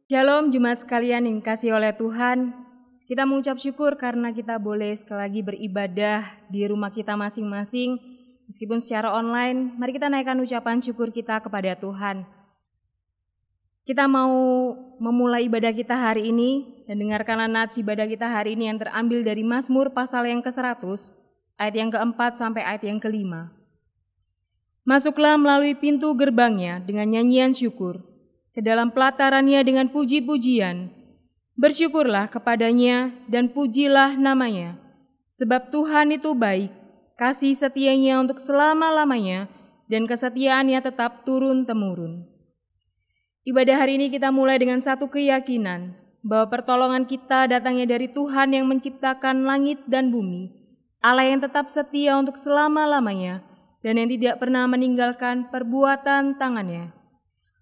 Shalom Jemaat sekalian yang dikasihi oleh Tuhan. Kita mengucap syukur karena kita boleh sekali lagi beribadah di rumah kita masing-masing. Meskipun secara online, mari kita naikkan ucapan syukur kita kepada Tuhan. Kita mau memulai ibadah kita hari ini dan dengarkanlah nats ibadah kita hari ini yang terambil dari Mazmur pasal yang ke-100, ayat yang ke-4 sampai ayat yang ke-5. Masuklah melalui pintu gerbangnya dengan nyanyian syukur, ke dalam pelatarannya dengan puji-pujian. Bersyukurlah kepadanya dan pujilah namanya. Sebab Tuhan itu baik, kasih setianya untuk selama-lamanya, dan kesetiaannya tetap turun-temurun. Ibadah hari ini kita mulai dengan satu keyakinan, bahwa pertolongan kita datangnya dari Tuhan yang menciptakan langit dan bumi, Allah yang tetap setia untuk selama-lamanya, dan yang tidak pernah meninggalkan perbuatan tangannya.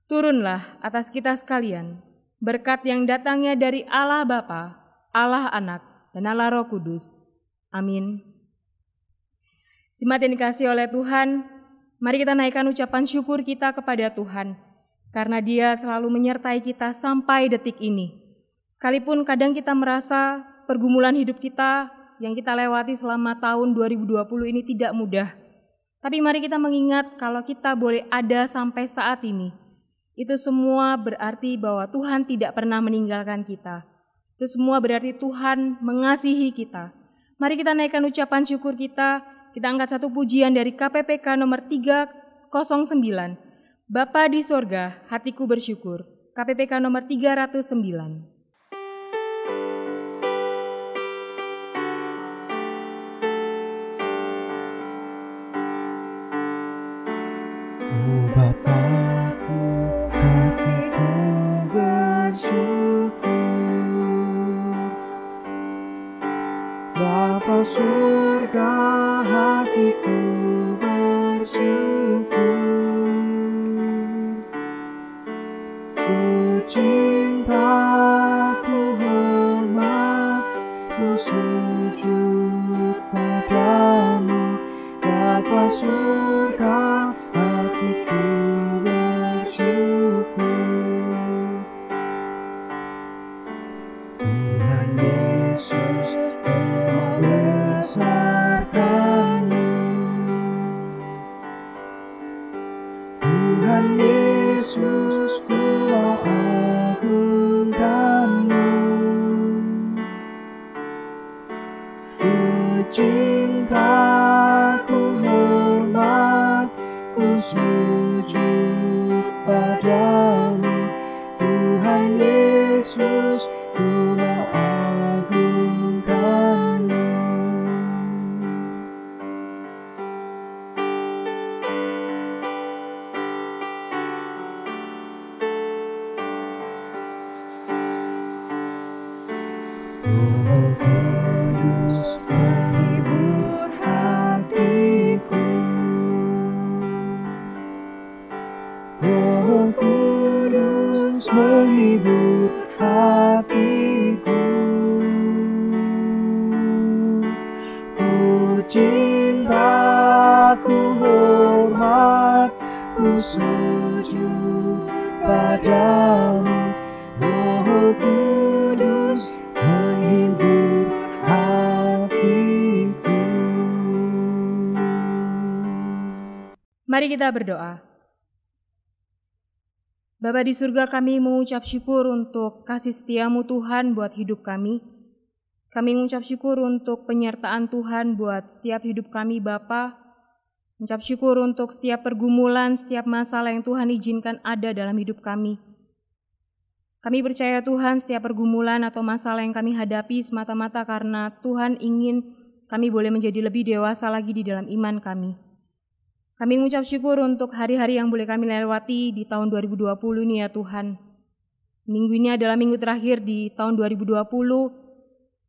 Turunlah atas kita sekalian, berkat yang datangnya dari Allah Bapa, Allah Anak, dan Allah Roh Kudus. Amin. Jemaat yang dikasihi oleh Tuhan, mari kita naikkan ucapan syukur kita kepada Tuhan, karena Dia selalu menyertai kita sampai detik ini. Sekalipun kadang kita merasa pergumulan hidup kita yang kita lewati selama tahun 2020 ini tidak mudah. Tapi mari kita mengingat kalau kita boleh ada sampai saat ini. Itu semua berarti bahwa Tuhan tidak pernah meninggalkan kita. Itu semua berarti Tuhan mengasihi kita. Mari kita naikkan ucapan syukur kita. Kita angkat satu pujian dari KPPK nomor 309. Bapa di sorga, hatiku bersyukur. KPPK nomor 309. Bapakku, hatiku bersyukur. Bapa surga, hatiku bersyukur. Ku cinta, ku hormat, ku sujud padamu. Bapa surga, hatiku bersyukur. Tuhan Yesus, ku membesarkan-Mu. Tuhan Yesus, ku mengagungkan-Mu. Ku cinta, ku hormat, ku sujud padamu. Tuhan Yesus, ku mengagungkan-Mu. Roh Kudus menghibur hatiku. Roh Kudus menghibur hatiku. Ku cinta, ku hormat, ku sujud padamu. Roh Kudus menghibur hatiku. Mari kita berdoa. Bapa di surga, kami mengucap syukur untuk kasih setia-Mu Tuhan buat hidup kami. Kami mengucap syukur untuk penyertaan Tuhan buat setiap hidup kami Bapa. Mengucap syukur untuk setiap pergumulan, setiap masalah yang Tuhan izinkan ada dalam hidup kami. Kami percaya Tuhan setiap pergumulan atau masalah yang kami hadapi semata-mata karena Tuhan ingin kami boleh menjadi lebih dewasa lagi di dalam iman kami. Kami mengucap syukur untuk hari-hari yang boleh kami lewati di tahun 2020 ini ya Tuhan. Minggu ini adalah minggu terakhir di tahun 2020.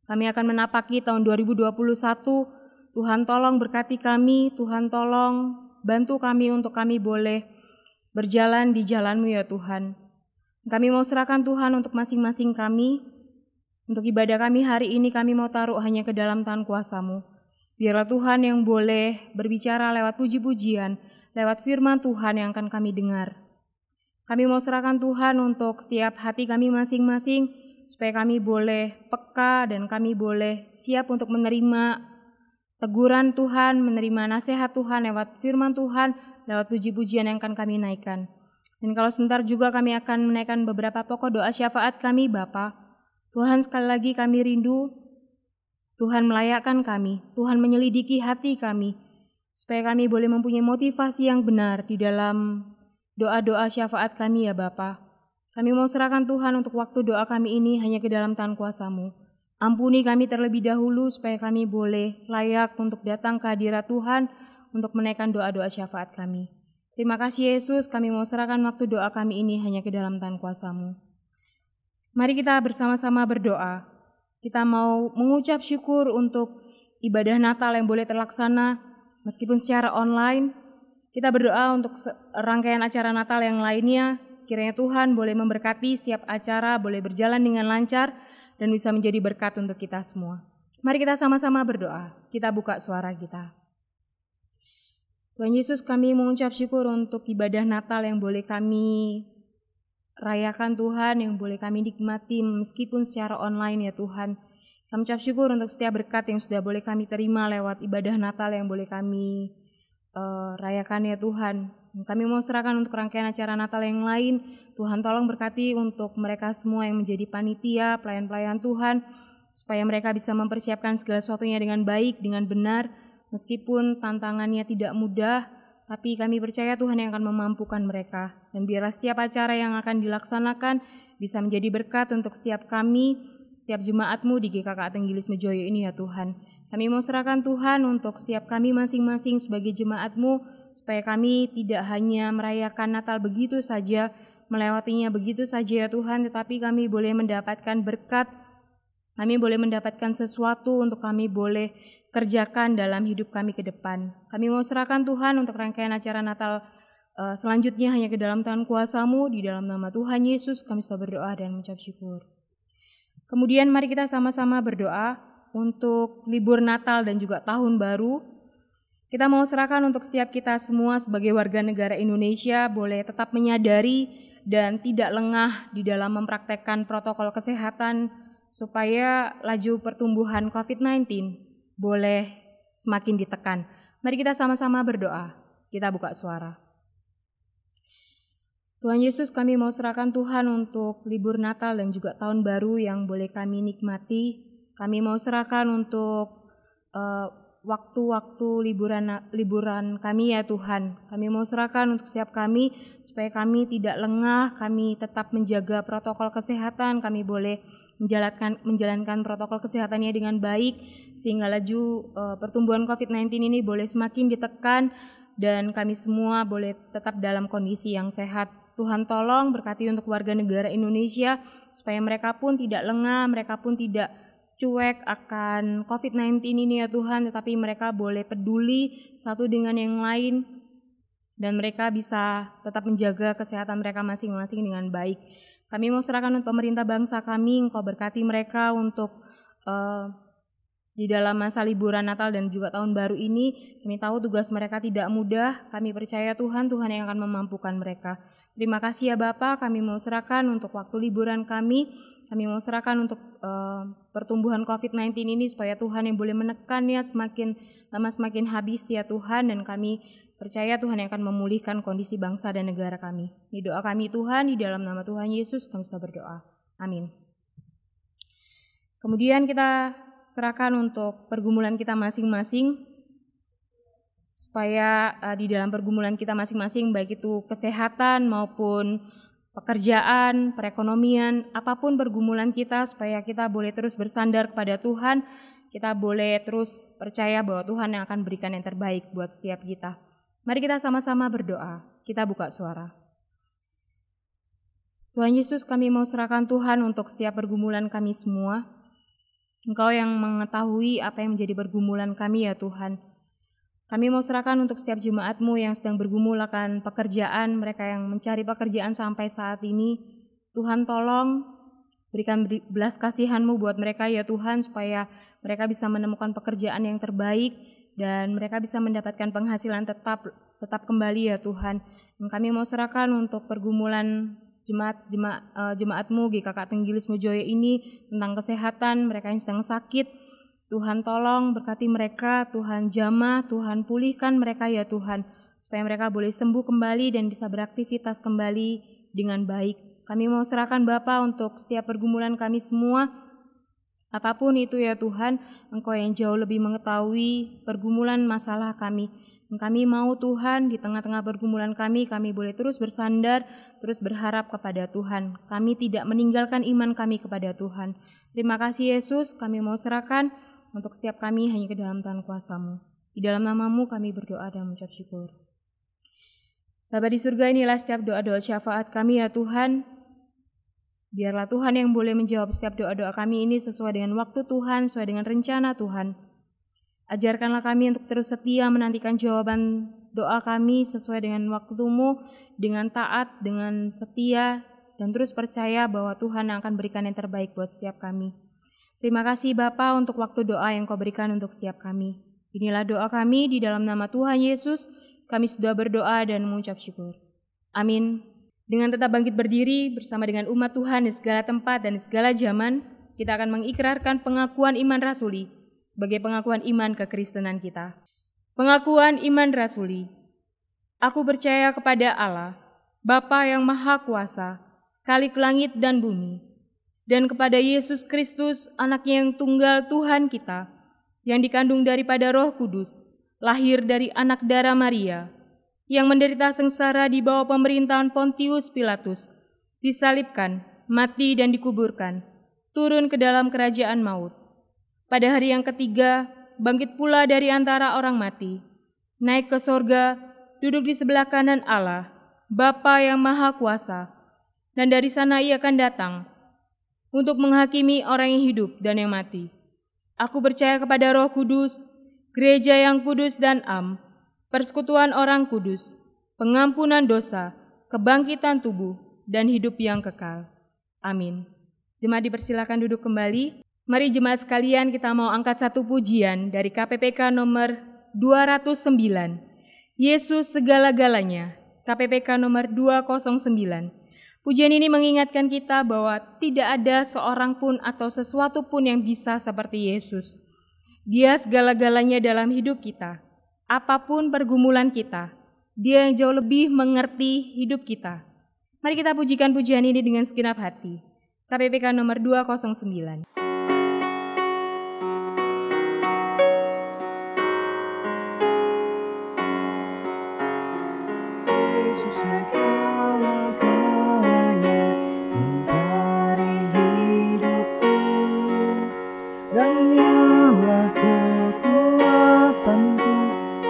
Kami akan menapaki tahun 2021. Tuhan tolong berkati kami, Tuhan tolong bantu kami untuk kami boleh berjalan di jalan-Mu ya Tuhan. Kami mau serahkan Tuhan untuk masing-masing kami. Untuk ibadah kami hari ini kami mau taruh hanya ke dalam tangan kuasa-Mu. Biarlah Tuhan yang boleh berbicara lewat puji-pujian, lewat firman Tuhan yang akan kami dengar. Kami mau serahkan Tuhan untuk setiap hati kami masing-masing, supaya kami boleh peka dan kami boleh siap untuk menerima teguran Tuhan, menerima nasihat Tuhan lewat firman Tuhan, lewat puji-pujian yang akan kami naikkan. Dan kalau sebentar juga kami akan menaikkan beberapa pokok doa syafaat kami, Bapa. Tuhan, sekali lagi kami rindu, Tuhan melayakkan kami, Tuhan menyelidiki hati kami, supaya kami boleh mempunyai motivasi yang benar di dalam doa-doa syafaat kami ya Bapa. Kami mau serahkan Tuhan untuk waktu doa kami ini hanya ke dalam tangan kuasa-Mu. Ampuni kami terlebih dahulu supaya kami boleh layak untuk datang ke hadirat Tuhan untuk menaikkan doa-doa syafaat kami. Terima kasih Yesus, kami mau serahkan waktu doa kami ini hanya ke dalam tangan kuasa-Mu. Mari kita bersama-sama berdoa. Kita mau mengucap syukur untuk ibadah Natal yang boleh terlaksana meskipun secara online. Kita berdoa untuk rangkaian acara Natal yang lainnya. Kiranya Tuhan boleh memberkati setiap acara, boleh berjalan dengan lancar, dan bisa menjadi berkat untuk kita semua. Mari kita sama-sama berdoa. Kita buka suara kita. Tuhan Yesus, kami mengucap syukur untuk ibadah Natal yang boleh kami rayakan Tuhan, yang boleh kami nikmati meskipun secara online ya Tuhan. Kami ucap syukur untuk setiap berkat yang sudah boleh kami terima lewat ibadah Natal yang boleh kami rayakan ya Tuhan. Kami mau serahkan untuk rangkaian acara Natal yang lain. Tuhan tolong berkati untuk mereka semua yang menjadi panitia, pelayan-pelayan Tuhan, supaya mereka bisa mempersiapkan segala sesuatunya dengan baik, dengan benar, meskipun tantangannya tidak mudah, tapi kami percaya Tuhan yang akan memampukan mereka. Dan biarlah setiap acara yang akan dilaksanakan bisa menjadi berkat untuk setiap kami, setiap jemaat-Mu di GKK Tenggilis Mejoyo ini ya Tuhan. Kami mau serahkan Tuhan untuk setiap kami masing-masing sebagai jemaat-Mu, supaya kami tidak hanya merayakan Natal begitu saja, melewatinya begitu saja ya Tuhan, tetapi kami boleh mendapatkan berkat, kami boleh mendapatkan sesuatu untuk kami boleh kerjakan dalam hidup kami ke depan. Kami mau serahkan Tuhan untuk rangkaian acara Natal selanjutnya hanya ke dalam tangan kuasa-Mu, di dalam nama Tuhan Yesus kami sudah berdoa dan mengucap syukur. Kemudian mari kita sama-sama berdoa untuk libur Natal dan juga Tahun Baru. Kita mau serahkan untuk setiap kita semua sebagai warga negara Indonesia boleh tetap menyadari dan tidak lengah di dalam mempraktekkan protokol kesehatan supaya laju pertumbuhan COVID-19 boleh semakin ditekan. Mari kita sama-sama berdoa. Kita buka suara. Tuhan Yesus, kami mau serahkan Tuhan untuk libur Natal dan juga Tahun Baru yang boleh kami nikmati. Kami mau serahkan untuk waktu-waktu liburan kami ya Tuhan. Kami mau serahkan untuk setiap kami supaya kami tidak lengah, kami tetap menjaga protokol kesehatan, kami boleh menjalankan protokol kesehatannya dengan baik sehingga laju pertumbuhan COVID-19 ini boleh semakin ditekan dan kami semua boleh tetap dalam kondisi yang sehat. Tuhan tolong berkati untuk warga negara Indonesia supaya mereka pun tidak lengah, mereka pun tidak cuek akan COVID-19 ini ya Tuhan, tetapi mereka boleh peduli satu dengan yang lain dan mereka bisa tetap menjaga kesehatan mereka masing-masing dengan baik. Kami mau serahkan untuk pemerintah bangsa kami, Engkau berkati mereka untuk di dalam masa liburan Natal dan juga Tahun Baru ini. Kami tahu tugas mereka tidak mudah, kami percaya Tuhan yang akan memampukan mereka. Terima kasih ya Bapa, kami mau serahkan untuk waktu liburan kami mau serahkan untuk pertumbuhan COVID-19 ini supaya Tuhan yang boleh menekannya semakin lama semakin habis ya Tuhan, dan kami percaya Tuhan yang akan memulihkan kondisi bangsa dan negara kami. Ini doa kami Tuhan, di dalam nama Tuhan Yesus kami sudah berdoa. Amin. Kemudian kita serahkan untuk pergumulan kita masing-masing, supaya di dalam pergumulan kita masing-masing, baik itu kesehatan maupun pekerjaan, perekonomian, apapun pergumulan kita, supaya kita boleh terus bersandar kepada Tuhan, kita boleh terus percaya bahwa Tuhan yang akan berikan yang terbaik buat setiap kita. Mari kita sama-sama berdoa, kita buka suara. Tuhan Yesus, kami mau serahkan Tuhan untuk setiap pergumulan kami semua. Engkau yang mengetahui apa yang menjadi pergumulan kami ya Tuhan. Kami mau serahkan untuk setiap jemaat-Mu yang sedang bergumul akan pekerjaan, mereka yang mencari pekerjaan sampai saat ini. Tuhan tolong berikan belas kasihan-Mu buat mereka ya Tuhan, supaya mereka bisa menemukan pekerjaan yang terbaik dan mereka bisa mendapatkan penghasilan tetap tetap kembali ya Tuhan. Dan kami mau serahkan untuk pergumulan jemaat-Mu GKK Tenggilis Mojoyo ini tentang kesehatan mereka yang sedang sakit. Tuhan tolong berkati mereka, Tuhan jamah, Tuhan pulihkan mereka ya Tuhan, supaya mereka boleh sembuh kembali dan bisa beraktivitas kembali dengan baik. Kami mau serahkan Bapa untuk setiap pergumulan kami semua, apapun itu ya Tuhan, Engkau yang jauh lebih mengetahui pergumulan masalah kami. Dan kami mau Tuhan di tengah-tengah pergumulan kami boleh terus bersandar, terus berharap kepada Tuhan. Kami tidak meninggalkan iman kami kepada Tuhan. Terima kasih Yesus, kami mau serahkan untuk setiap kami hanya ke dalam tangan kuasa-Mu. Di dalam nama-Mu kami berdoa dan mengucap syukur. Bapa di surga, inilah setiap doa-doa syafaat kami ya Tuhan. Biarlah Tuhan yang boleh menjawab setiap doa-doa kami ini sesuai dengan waktu Tuhan, sesuai dengan rencana Tuhan. Ajarkanlah kami untuk terus setia menantikan jawaban doa kami sesuai dengan waktu-Mu, dengan taat, dengan setia, dan terus percaya bahwa Tuhan akan berikan yang terbaik buat setiap kami. Terima kasih Bapa untuk waktu doa yang Kau berikan untuk setiap kami. Inilah doa kami di dalam nama Tuhan Yesus. Kami sudah berdoa dan mengucap syukur. Amin. Dengan tetap bangkit berdiri bersama dengan umat Tuhan di segala tempat dan di segala zaman, kita akan mengikrarkan pengakuan iman rasuli sebagai pengakuan iman kekristenan kita. Pengakuan iman rasuli. Aku percaya kepada Allah, Bapa yang Maha Kuasa, Khalik langit dan bumi, dan kepada Yesus Kristus, Anaknya yang tunggal Tuhan kita, yang dikandung daripada Roh Kudus, lahir dari anak darah Maria, yang menderita sengsara di bawah pemerintahan Pontius Pilatus, disalibkan, mati dan dikuburkan, turun ke dalam kerajaan maut. Pada hari yang ketiga, bangkit pula dari antara orang mati, naik ke sorga, duduk di sebelah kanan Allah, Bapa yang Maha Kuasa, dan dari sana Ia akan datang untuk menghakimi orang yang hidup dan yang mati. Aku percaya kepada Roh Kudus, gereja yang kudus dan am, persekutuan orang kudus, pengampunan dosa, kebangkitan tubuh, dan hidup yang kekal. Amin. Jemaat dipersilakan duduk kembali. Mari jemaat sekalian, kita mau angkat satu pujian dari KPPK nomor 209. Yesus segala-galanya, KPPK nomor 209. Pujian ini mengingatkan kita bahwa tidak ada seorang pun atau sesuatu pun yang bisa seperti Yesus. Dia segala-galanya dalam hidup kita. Apapun pergumulan kita, Dia yang jauh lebih mengerti hidup kita. Mari kita pujikan pujian ini dengan segenap hati. KPPK nomor 209. Yesus segala-galanya dari hidupku, dan Dialah kekuatanku,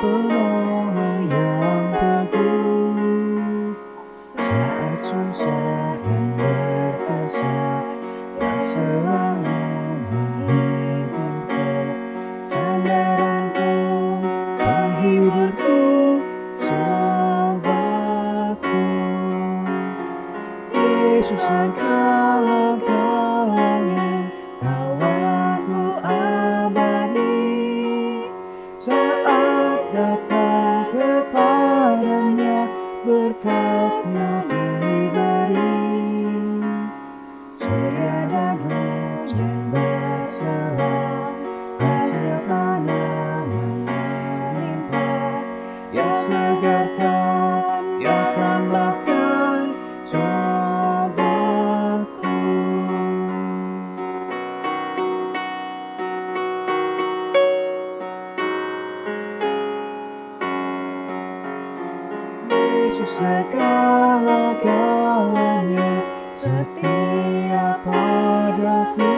penolong yang teguh. Saat susah dan berkesan, yang selalu menghiburku, sandaranku, penghiburku, sobatku. Yesus segala-galanya, kawanku abadi. Saat datang kepadanya, berkat-Nya diberi. Surya dan hujan berselang, dan setiap tanaman melimpah. Dia segarkan, Dia tambahkan, sobatku. Yesus segala-galanya, setia padaku.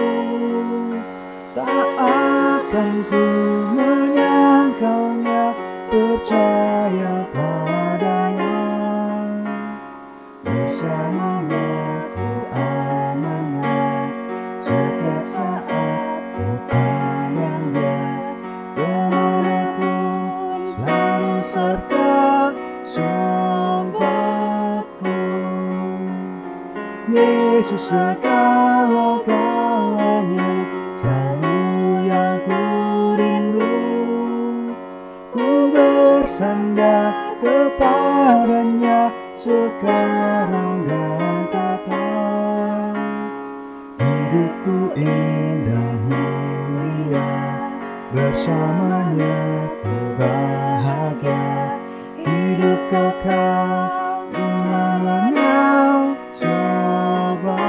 Tak akan ku menyangkalnya, percaya padanya. Bersamanya ku amanlah, setiap saat ku pandang Dia. Kemanapun selalu serta sobatku. Yesus segala-galanya, selalu yang ku rindu. Ku bersandar kepadanya sekarang dan datang. Hidupku indah mulia, bersamanya ku bahagia. Hidup kekal di malam sobatku.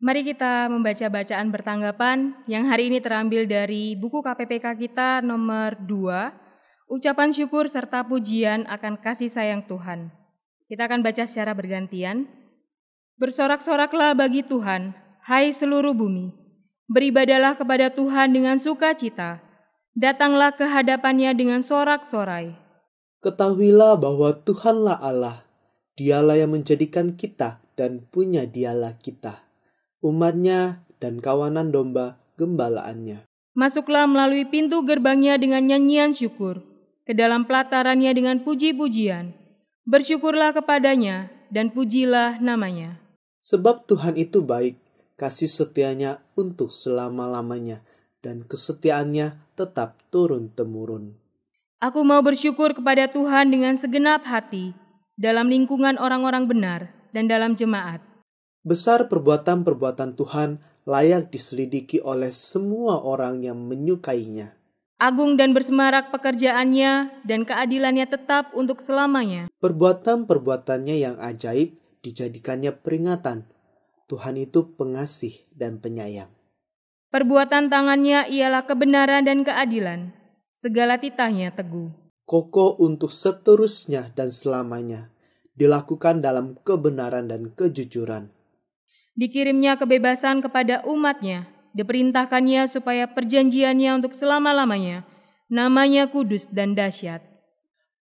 Mari kita membaca bacaan bertanggapan yang hari ini terambil dari buku KPPK kita nomor 2, ucapan syukur serta pujian akan kasih sayang Tuhan. Kita akan baca secara bergantian. Bersorak-soraklah bagi Tuhan, hai seluruh bumi. Beribadalah kepada Tuhan dengan sukacita. Datanglah ke hadapannya dengan sorak-sorai. Ketahuilah bahwa Tuhanlah Allah. Dialah yang menjadikan kita dan punya dialah kita. Umatnya dan kawanan domba gembalaannya. Masuklah melalui pintu gerbangnya dengan nyanyian syukur, ke dalam pelatarannya dengan puji-pujian. Bersyukurlah kepadanya dan pujilah namanya. Sebab Tuhan itu baik, kasih setianya untuk selama-lamanya, dan kesetiaannya tetap turun-temurun. Aku mau bersyukur kepada Tuhan dengan segenap hati, dalam lingkungan orang-orang benar dan dalam jemaat. Besar perbuatan-perbuatan Tuhan layak diselidiki oleh semua orang yang menyukainya. Agung dan bersemarak pekerjaannya dan keadilannya tetap untuk selamanya. Perbuatan-perbuatannya yang ajaib dijadikannya peringatan. Tuhan itu pengasih dan penyayang. Perbuatan tangannya ialah kebenaran dan keadilan. Segala titahnya teguh. Kokoh untuk seterusnya dan selamanya. Dilakukan dalam kebenaran dan kejujuran. Dikirimnya kebebasan kepada umatnya, diperintahkannya supaya perjanjiannya untuk selama-lamanya, namanya kudus dan dahsyat.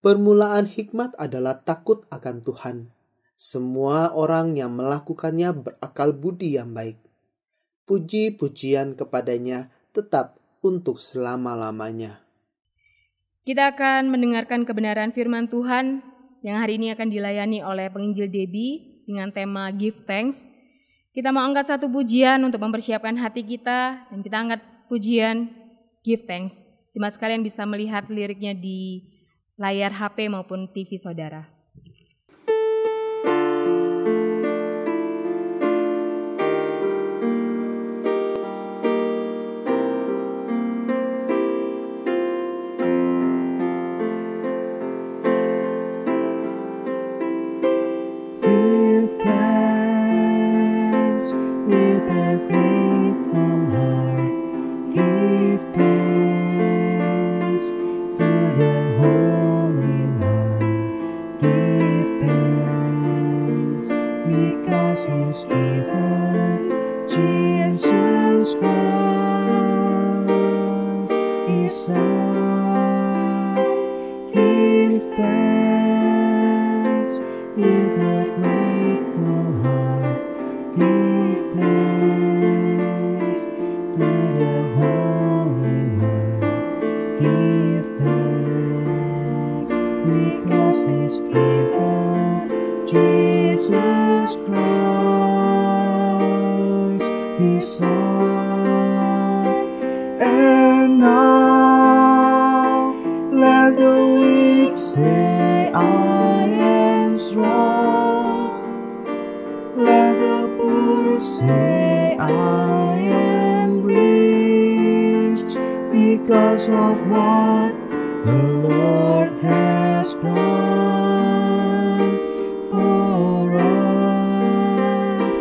Permulaan hikmat adalah takut akan Tuhan. Semua orang yang melakukannya berakal budi yang baik. Puji-pujian kepadanya tetap untuk selama-lamanya. Kita akan mendengarkan kebenaran firman Tuhan yang hari ini akan dilayani oleh penginjil Debbie dengan tema Give Thanks. Kita mau angkat satu pujian untuk mempersiapkan hati kita, dan kita angkat pujian Give Thanks. Jemaat sekalian bisa melihat liriknya di layar HP maupun TV saudara. Give thanks with a grateful heart. Give thanks to the Holy One. Give thanks because He's given Jesus Christ, His Son. Give thanks with a grateful heart. Give thanks to the Holy One. Give thanks because He's given Jesus Christ, His Son. And now let the weak say, I am strong. Let the poor say, I am rich, because of what the Lord has done for us.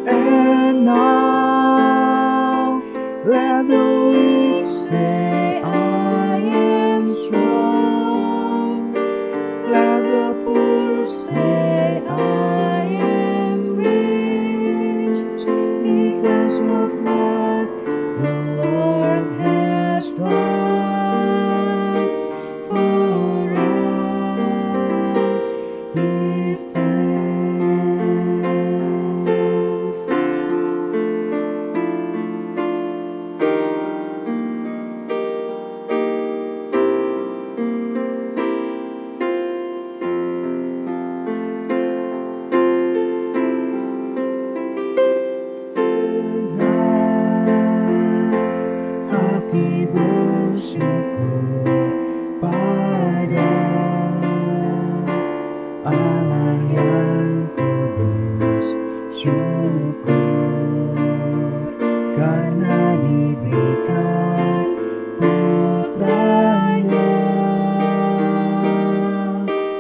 And now let the weak say, I am strong. Let the poor say, I am rich, because of what the Lord has done for us. Give thanks. Allah yang kudus, syukur karena diberikan putranya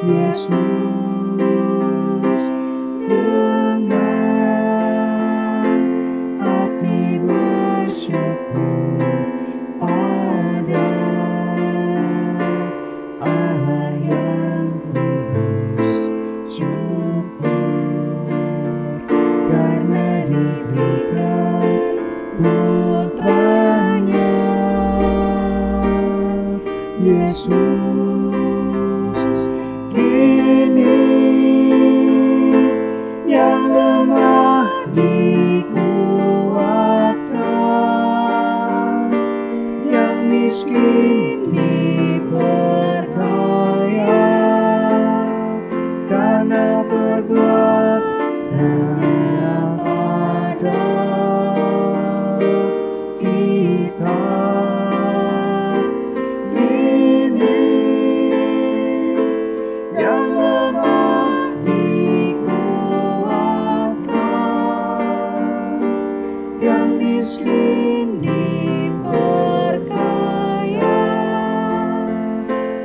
Yesus. Dengan hati bersyukur pada Allah yang kudus, syukur karena diberikan putranya Yesus. Kini yang lemah dikuatkan, yang miskin diperkaya karena perbuatannya pada kita. Kini yang lemah dikuatkan, yang miskin diperkaya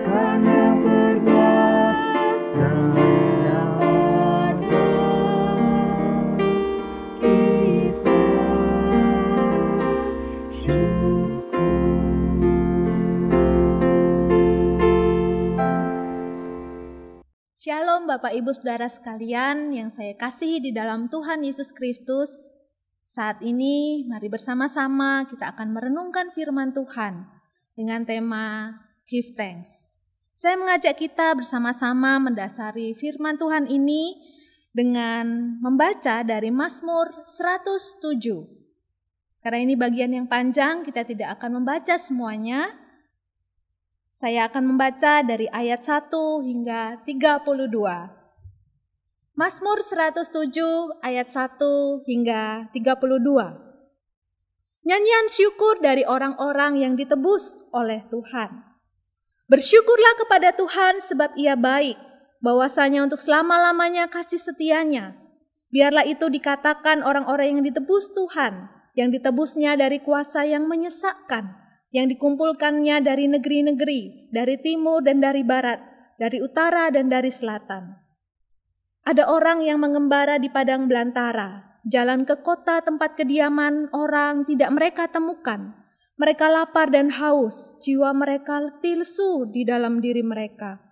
karena perbuatannya pada kita. Shalom Bapak Ibu Saudara sekalian yang saya kasihi di dalam Tuhan Yesus Kristus. Saat ini mari bersama-sama kita akan merenungkan firman Tuhan dengan tema Give Thanks. Saya mengajak kita bersama-sama mendasari firman Tuhan ini dengan membaca dari Mazmur 107. Karena ini bagian yang panjang, kita tidak akan membaca semuanya. Saya akan membaca dari ayat 1 hingga 32. Mazmur 107 ayat 1 hingga 32. Nyanyian syukur dari orang-orang yang ditebus oleh Tuhan. Bersyukurlah kepada Tuhan sebab Ia baik, bahwasanya untuk selama-lamanya kasih setianya. Biarlah itu dikatakan orang-orang yang ditebus Tuhan, yang ditebusnya dari kuasa yang menyesakkan, yang dikumpulkannya dari negeri-negeri, dari timur dan dari barat, dari utara dan dari selatan. Ada orang yang mengembara di padang belantara, jalan ke kota tempat kediaman orang tidak mereka temukan. Mereka lapar dan haus, jiwa mereka letih lesu di dalam diri mereka.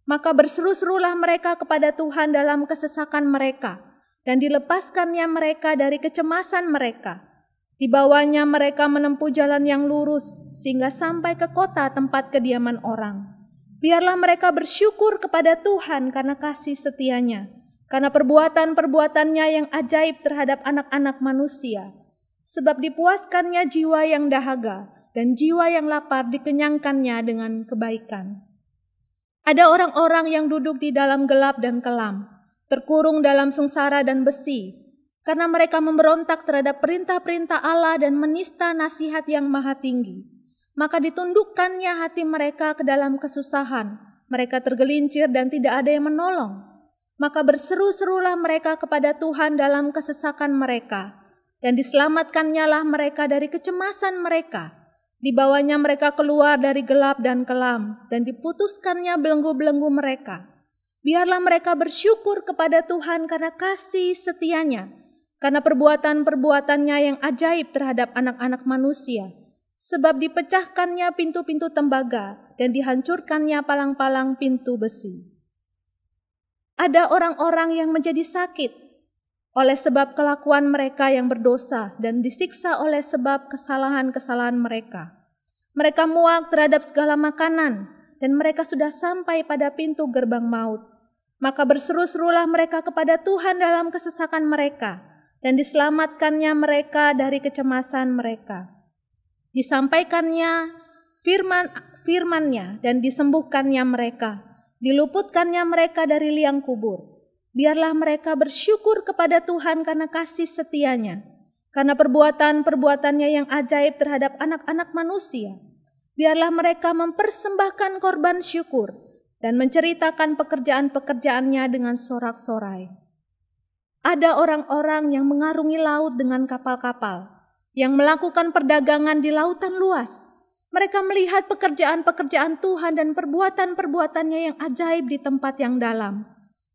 Maka berseru-serulah mereka kepada Tuhan dalam kesesakan mereka, dan dilepaskannya mereka dari kecemasan mereka. Dibawanya mereka menempuh jalan yang lurus, sehingga sampai ke kota tempat kediaman orang. Biarlah mereka bersyukur kepada Tuhan karena kasih setianya, karena perbuatan-perbuatannya yang ajaib terhadap anak-anak manusia. Sebab dipuaskannya jiwa yang dahaga, dan jiwa yang lapar dikenyangkannya dengan kebaikan. Ada orang-orang yang duduk di dalam gelap dan kelam, terkurung dalam sengsara dan besi, karena mereka memberontak terhadap perintah-perintah Allah dan menista nasihat yang maha tinggi. Maka ditundukkannya hati mereka ke dalam kesusahan. Mereka tergelincir dan tidak ada yang menolong. Maka berseru-serulah mereka kepada Tuhan dalam kesesakan mereka. Dan diselamatkannya lah mereka dari kecemasan mereka. Dibawanya mereka keluar dari gelap dan kelam. Dan diputuskannya belenggu-belenggu mereka. Biarlah mereka bersyukur kepada Tuhan karena kasih setianya. Karena perbuatan-perbuatannya yang ajaib terhadap anak-anak manusia. Sebab dipecahkannya pintu-pintu tembaga dan dihancurkannya palang-palang pintu besi. Ada orang-orang yang menjadi sakit oleh sebab kelakuan mereka yang berdosa dan disiksa oleh sebab kesalahan-kesalahan mereka. Mereka muak terhadap segala makanan dan mereka sudah sampai pada pintu gerbang maut. Maka berseru-serulah mereka kepada Tuhan dalam kesesakan mereka. Dan diselamatkannya mereka dari kecemasan mereka. Disampaikannya firman-Nya dan disembuhkannya mereka. Diluputkannya mereka dari liang kubur. Biarlah mereka bersyukur kepada Tuhan karena kasih setianya. Karena perbuatan-perbuatannya yang ajaib terhadap anak-anak manusia. Biarlah mereka mempersembahkan korban syukur dan menceritakan pekerjaan-pekerjaannya dengan sorak-sorai. Ada orang-orang yang mengarungi laut dengan kapal-kapal, yang melakukan perdagangan di lautan luas. Mereka melihat pekerjaan-pekerjaan Tuhan dan perbuatan-perbuatannya yang ajaib di tempat yang dalam.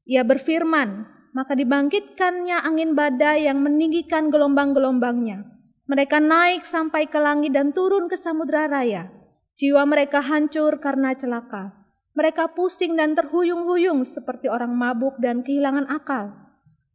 Ia berfirman, maka dibangkitkannya angin badai yang meninggikan gelombang-gelombangnya. Mereka naik sampai ke langit dan turun ke samudera raya. Jiwa mereka hancur karena celaka. Mereka pusing dan terhuyung-huyung seperti orang mabuk dan kehilangan akal.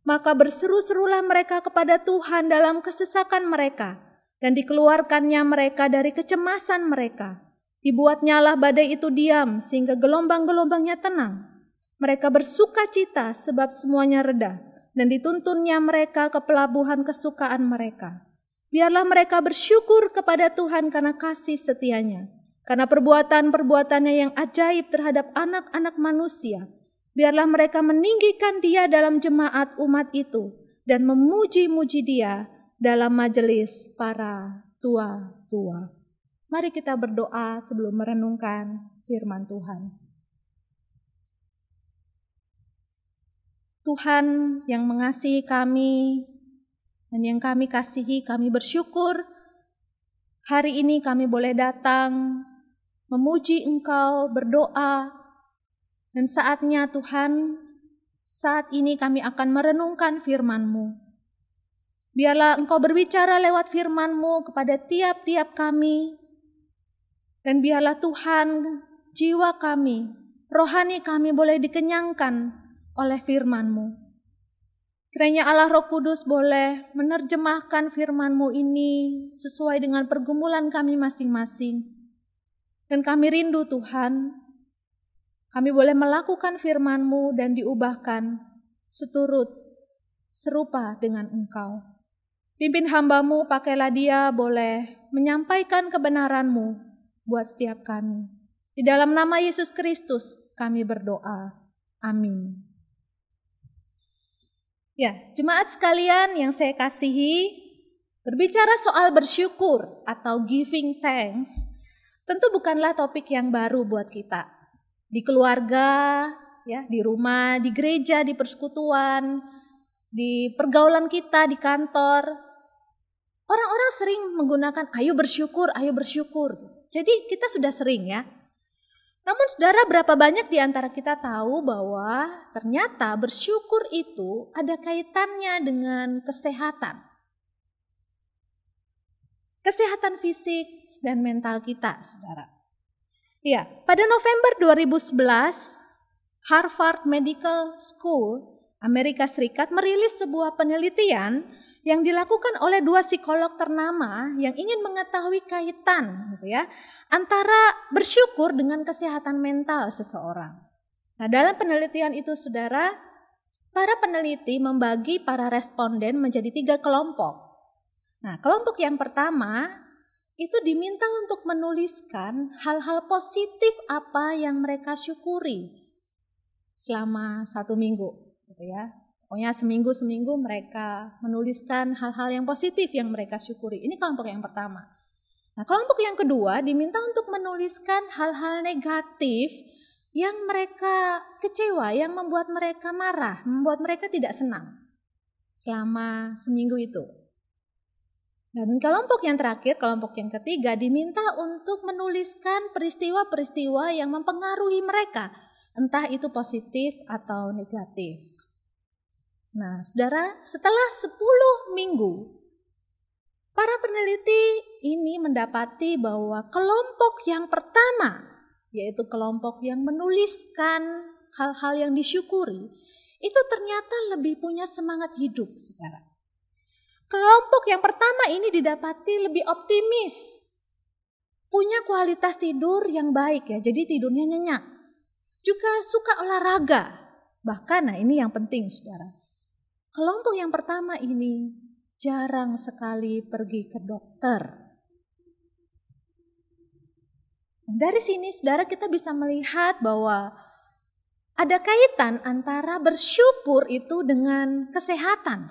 Maka berseru-serulah mereka kepada Tuhan dalam kesesakan mereka, dan dikeluarkannya mereka dari kecemasan mereka. Dibuatnyalah badai itu diam sehingga gelombang-gelombangnya tenang. Mereka bersuka cita sebab semuanya reda, dan dituntunnya mereka ke pelabuhan kesukaan mereka. Biarlah mereka bersyukur kepada Tuhan karena kasih setianya, karena perbuatan-perbuatannya yang ajaib terhadap anak-anak manusia. Biarlah mereka meninggikan Dia dalam jemaat umat itu dan memuji-muji Dia dalam majelis para tua-tua. Mari kita berdoa sebelum merenungkan firman Tuhan. Tuhan yang mengasihi kami dan yang kami kasihi, kami bersyukur hari ini kami boleh datang memuji Engkau, berdoa. Dan saatnya Tuhan, saat ini kami akan merenungkan firman-Mu. Biarlah Engkau berbicara lewat firman-Mu kepada tiap-tiap kami. Dan biarlah Tuhan, jiwa kami, rohani kami boleh dikenyangkan oleh firman-Mu. Kiranya Allah Roh Kudus boleh menerjemahkan firman-Mu ini sesuai dengan pergumulan kami masing-masing. Dan kami rindu Tuhan, kami boleh melakukan firman-Mu dan diubahkan seturut serupa dengan Engkau. Pimpin hamba-Mu, pakailah dia boleh menyampaikan kebenaran-Mu buat setiap kami. Di dalam nama Yesus Kristus kami berdoa. Amin. Ya, jemaat sekalian yang saya kasihi, berbicara soal bersyukur atau giving thanks, tentu bukanlah topik yang baru buat kita. Di keluarga, ya, di rumah, di gereja, di persekutuan, di pergaulan kita, di kantor, orang-orang sering menggunakan ayo bersyukur, ayo bersyukur. Jadi kita sudah sering ya. Namun saudara, berapa banyak di antara kita tahu bahwa ternyata bersyukur itu ada kaitannya dengan kesehatan. Kesehatan fisik dan mental kita, saudara. Ya, pada November 2011, Harvard Medical School Amerika Serikat merilis sebuah penelitian yang dilakukan oleh 2 psikolog ternama yang ingin mengetahui kaitan gitu ya, antara bersyukur dengan kesehatan mental seseorang. Nah, dalam penelitian itu saudara, para peneliti membagi para responden menjadi 3 kelompok. Nah, kelompok yang pertama itu diminta untuk menuliskan hal-hal positif apa yang mereka syukuri selama 1 minggu. Gitu ya. Pokoknya seminggu mereka menuliskan hal-hal yang positif yang mereka syukuri. Ini kelompok yang pertama. Nah, kelompok yang kedua diminta untuk menuliskan hal-hal negatif yang mereka kecewa, yang membuat mereka marah, membuat mereka tidak senang selama seminggu itu. Dan kelompok yang terakhir, kelompok yang ketiga diminta untuk menuliskan peristiwa-peristiwa yang mempengaruhi mereka, entah itu positif atau negatif. Nah, saudara, setelah 10 minggu, para peneliti ini mendapati bahwa kelompok yang pertama, yaitu kelompok yang menuliskan hal-hal yang disyukuri, itu ternyata lebih punya semangat hidup, saudara. Kelompok yang pertama ini didapati lebih optimis, punya kualitas tidur yang baik ya, jadi tidurnya nyenyak. Juga suka olahraga, bahkan nah ini yang penting, saudara. Kelompok yang pertama ini jarang sekali pergi ke dokter. Dari sini saudara kita bisa melihat bahwa ada kaitan antara bersyukur itu dengan kesehatan.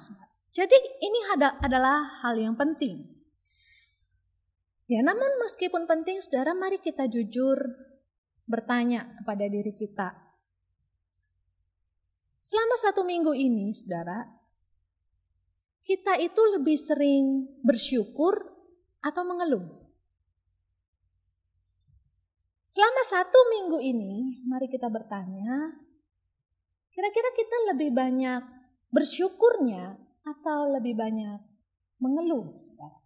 Jadi ini adalah hal yang penting. Ya, namun meskipun penting saudara, mari kita jujur bertanya kepada diri kita. Selama 1 minggu ini, saudara, kita itu lebih sering bersyukur atau mengeluh? Selama 1 minggu ini, mari kita bertanya, kira-kira kita lebih banyak bersyukurnya atau lebih banyak mengeluh, saudara?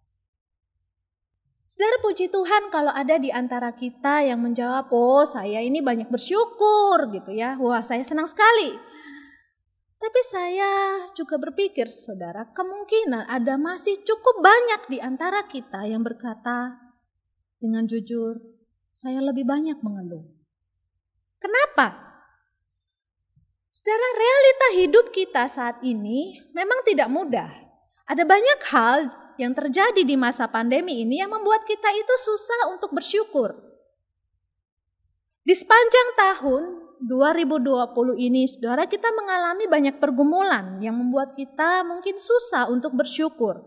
Saudara, puji Tuhan kalau ada di antara kita yang menjawab, oh saya ini banyak bersyukur gitu ya. Wah, saya senang sekali. Tapi saya juga berpikir, saudara, kemungkinan ada masih cukup banyak di antara kita yang berkata dengan jujur, saya lebih banyak mengeluh. Kenapa? Saudara, realita hidup kita saat ini memang tidak mudah. Ada banyak hal yang terjadi di masa pandemi ini yang membuat kita itu susah untuk bersyukur. Di sepanjang tahun 2020 ini, saudara, kita mengalami banyak pergumulan yang membuat kita mungkin susah untuk bersyukur.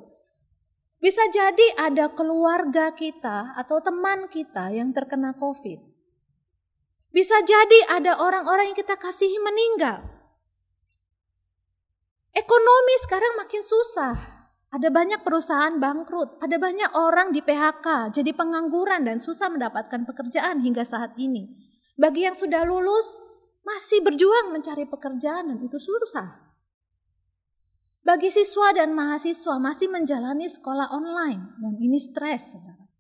Bisa jadi ada keluarga kita atau teman kita yang terkena COVID. Bisa jadi ada orang-orang yang kita kasihi meninggal. Ekonomi sekarang makin susah. Ada banyak perusahaan bangkrut, ada banyak orang di PHK, jadi pengangguran dan susah mendapatkan pekerjaan hingga saat ini. Bagi yang sudah lulus, masih berjuang mencari pekerjaan dan itu susah. Bagi siswa dan mahasiswa masih menjalani sekolah online dan ini stres, saudara.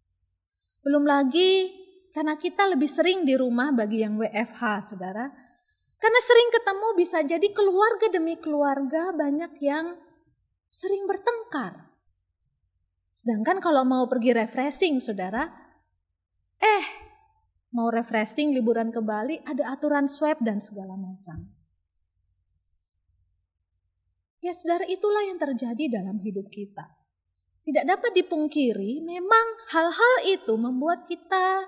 Belum lagi karena kita lebih sering di rumah bagi yang WFH, saudara. Karena sering ketemu bisa jadi keluarga demi keluarga banyak yang sering bertengkar. Sedangkan kalau mau pergi refreshing, saudara, mau refreshing liburan ke Bali ada aturan swab dan segala macam. Ya saudara, itulah yang terjadi dalam hidup kita. Tidak dapat dipungkiri, memang hal-hal itu membuat kita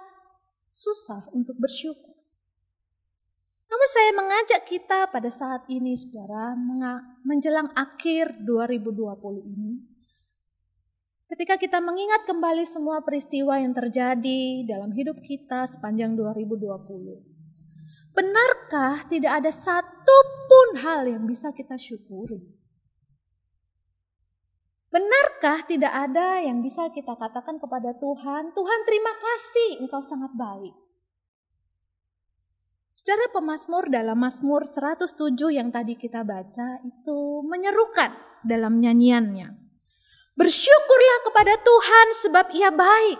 susah untuk bersyukur. Namun saya mengajak kita pada saat ini, saudara, menjelang akhir 2020 ini, ketika kita mengingat kembali semua peristiwa yang terjadi dalam hidup kita sepanjang 2020, benarkah tidak ada satupun hal yang bisa kita syukuri? Benarkah tidak ada yang bisa kita katakan kepada Tuhan, Tuhan terima kasih, Engkau sangat baik. Saudara, pemazmur dalam Mazmur 107 yang tadi kita baca itu menyerukan dalam nyanyiannya. Bersyukurlah kepada Tuhan sebab Ia baik,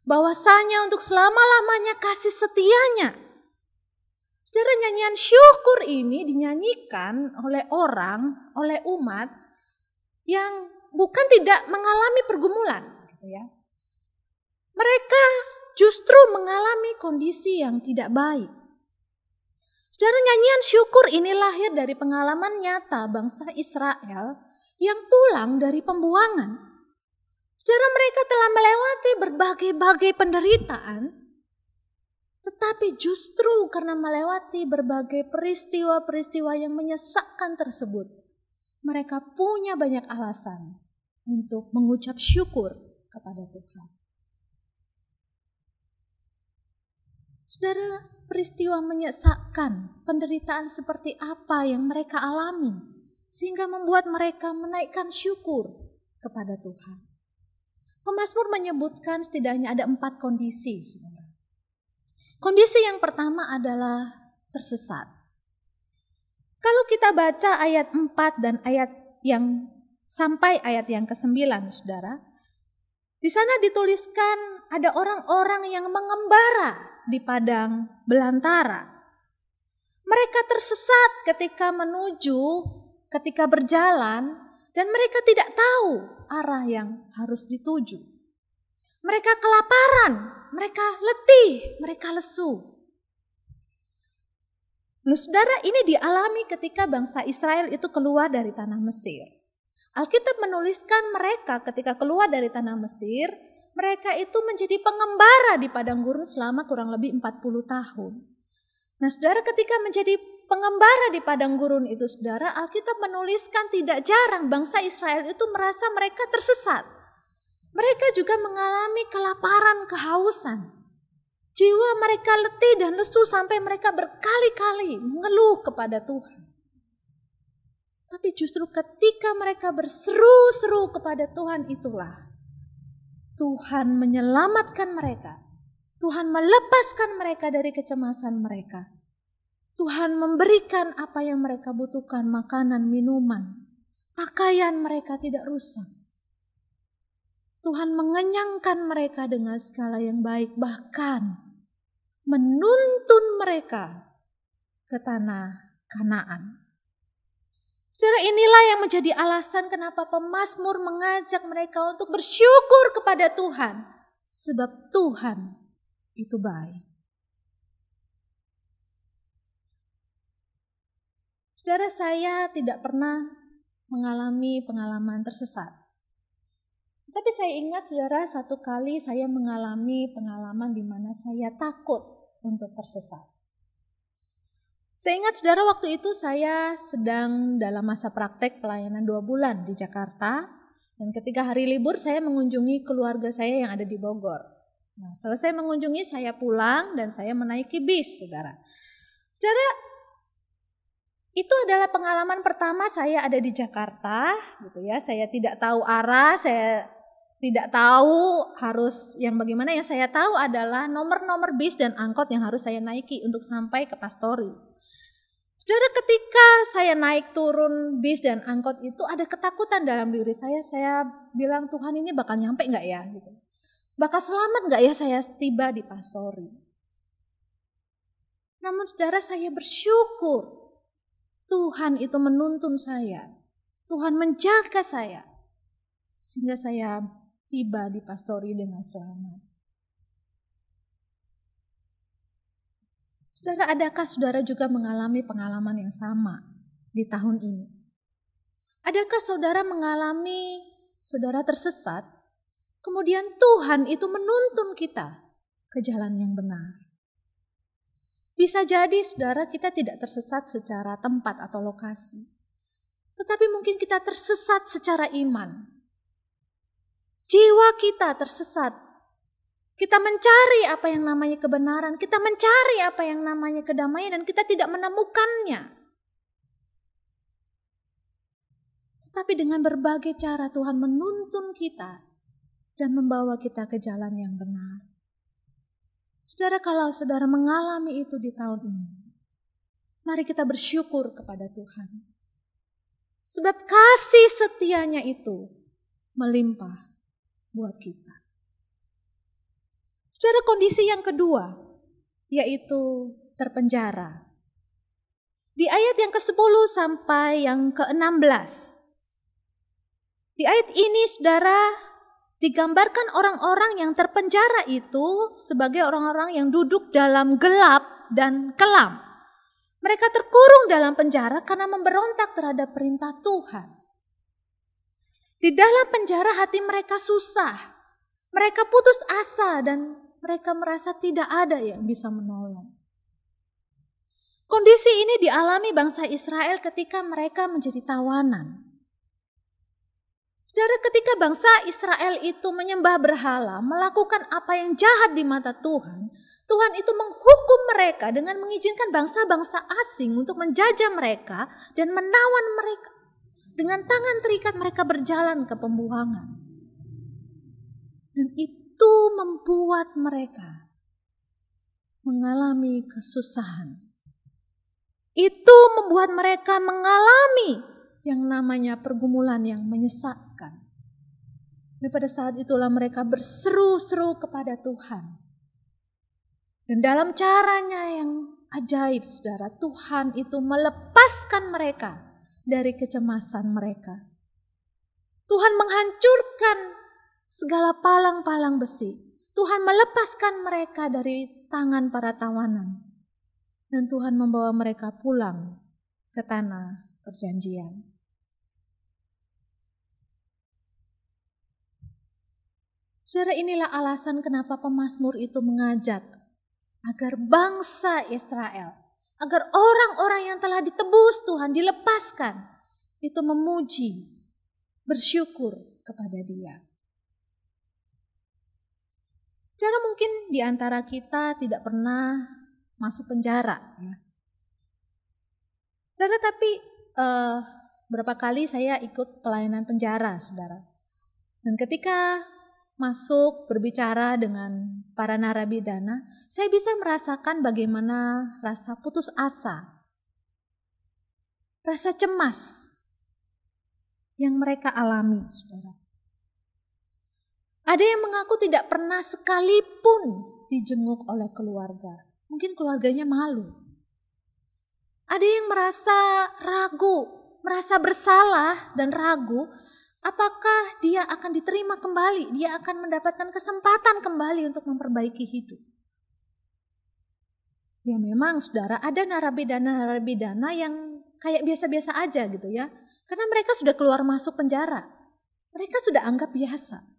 bahwasanya untuk selama-lamanya kasih setianya. Saudara, nyanyian syukur ini dinyanyikan oleh orang, oleh umat yang bukan tidak mengalami pergumulan, gitu ya. Mereka justru mengalami kondisi yang tidak baik. Saudara, nyanyian syukur ini lahir dari pengalaman nyata bangsa Israel yang pulang dari pembuangan. Saudara, mereka telah melewati berbagai-bagai penderitaan, tetapi justru karena melewati berbagai peristiwa-peristiwa yang menyesakkan tersebut, mereka punya banyak alasan untuk mengucap syukur kepada Tuhan. Saudara, peristiwa menyesakkan, penderitaan seperti apa yang mereka alami, sehingga membuat mereka menaikkan syukur kepada Tuhan. Pemazmur menyebutkan setidaknya ada 4 kondisi, saudara. Kondisi yang pertama adalah tersesat. Kalau kita baca ayat 4 dan ayat yang sampai ayat yang ke-9, saudara, di sana dituliskan ada orang-orang yang mengembara di padang belantara. Mereka tersesat ketika berjalan dan mereka tidak tahu arah yang harus dituju. Mereka kelaparan, mereka letih, mereka lesu. Nah, saudara, ini dialami ketika bangsa Israel itu keluar dari tanah Mesir. Alkitab menuliskan mereka ketika keluar dari tanah Mesir, mereka itu menjadi pengembara di padang gurun selama kurang lebih 40 tahun. Nah, saudara, ketika menjadi pengembara di padang gurun itu, saudara, Alkitab menuliskan tidak jarang bangsa Israel itu merasa mereka tersesat. Mereka juga mengalami kelaparan, kehausan. Jiwa mereka letih dan lesu sampai mereka berkali-kali mengeluh kepada Tuhan. Tapi justru ketika mereka berseru-seru kepada Tuhan itulah Tuhan menyelamatkan mereka. Tuhan melepaskan mereka dari kecemasan mereka. Tuhan memberikan apa yang mereka butuhkan, makanan, minuman, pakaian mereka tidak rusak. Tuhan mengenyangkan mereka dengan segala yang baik, bahkan menuntun mereka ke tanah Kanaan. Saudara, inilah yang menjadi alasan kenapa pemazmur mengajak mereka untuk bersyukur kepada Tuhan. Sebab Tuhan itu baik. Saudara, saya tidak pernah mengalami pengalaman tersesat. Tapi saya ingat saudara, satu kali saya mengalami pengalaman di mana saya takut untuk tersesat. Saya ingat saudara, waktu itu saya sedang dalam masa praktek pelayanan 2 bulan di Jakarta. Dan ketika hari libur saya mengunjungi keluarga saya yang ada di Bogor. Nah, selesai mengunjungi saya pulang dan saya menaiki bis saudara. Saudara, itu adalah pengalaman pertama saya ada di Jakarta gitu ya. Saya tidak tahu arah, saya tidak tahu harus yang bagaimana. Yang saya tahu adalah nomor-nomor bis dan angkot yang harus saya naiki untuk sampai ke Pastori. Saudara, ketika saya naik turun bis dan angkot itu ada ketakutan dalam diri saya. Saya bilang, Tuhan, ini bakal nyampe gak ya? Gitu. Bakal selamat gak ya saya tiba di Pastori? Namun saudara, saya bersyukur Tuhan itu menuntun saya. Tuhan menjaga saya. Sehingga saya tiba di Pastori dengan selamat. Saudara, adakah saudara juga mengalami pengalaman yang sama di tahun ini? Adakah saudara mengalami saudara tersesat, kemudian Tuhan itu menuntun kita ke jalan yang benar? Bisa jadi saudara kita tidak tersesat secara tempat atau lokasi, tetapi mungkin kita tersesat secara iman. Jiwa kita tersesat. Kita mencari apa yang namanya kebenaran, kita mencari apa yang namanya kedamaian dan kita tidak menemukannya. Tetapi dengan berbagai cara Tuhan menuntun kita dan membawa kita ke jalan yang benar. Saudara, kalau saudara mengalami itu di tahun ini, mari kita bersyukur kepada Tuhan. Sebab kasih setianya itu melimpah buat kita. Saudara, kondisi yang kedua, yaitu terpenjara. Di ayat yang ke-10 sampai yang ke-16. Di ayat ini, saudara, digambarkan orang-orang yang terpenjara itu sebagai orang-orang yang duduk dalam gelap dan kelam. Mereka terkurung dalam penjara karena memberontak terhadap perintah Tuhan. Di dalam penjara hati mereka susah. Mereka putus asa dan mereka merasa tidak ada yang bisa menolong. Kondisi ini dialami bangsa Israel ketika mereka menjadi tawanan. Saudara, ketika bangsa Israel itu menyembah berhala, melakukan apa yang jahat di mata Tuhan, Tuhan itu menghukum mereka dengan mengizinkan bangsa-bangsa asing untuk menjajah mereka dan menawan mereka. Dengan tangan terikat mereka berjalan ke pembuangan. Dan itu membuat mereka mengalami kesusahan. Itu membuat mereka mengalami yang namanya pergumulan yang menyesakkan. Dan pada saat itulah mereka berseru-seru kepada Tuhan. Dan dalam caranya yang ajaib, saudara, Tuhan itu melepaskan mereka dari kecemasan mereka. Tuhan menghancurkan segala palang-palang besi. Tuhan melepaskan mereka dari tangan para tawanan. Dan Tuhan membawa mereka pulang ke tanah perjanjian. Saudara, inilah alasan kenapa pemazmur itu mengajak agar bangsa Israel, agar orang-orang yang telah ditebus Tuhan, dilepaskan, itu memuji, bersyukur kepada Dia. Saudara, mungkin di antara kita tidak pernah masuk penjara, ya. Saudara, tapi berapa kali saya ikut pelayanan penjara, saudara. Dan ketika masuk berbicara dengan para narapidana, saya bisa merasakan bagaimana rasa putus asa, rasa cemas yang mereka alami, saudara. Ada yang mengaku tidak pernah sekalipun dijenguk oleh keluarga. Mungkin keluarganya malu. Ada yang merasa ragu, merasa bersalah dan ragu apakah dia akan diterima kembali, dia akan mendapatkan kesempatan kembali untuk memperbaiki hidup. Ya memang saudara, ada narapidana yang kayak biasa-biasa aja gitu ya. Karena mereka sudah keluar masuk penjara. Mereka sudah anggap biasa.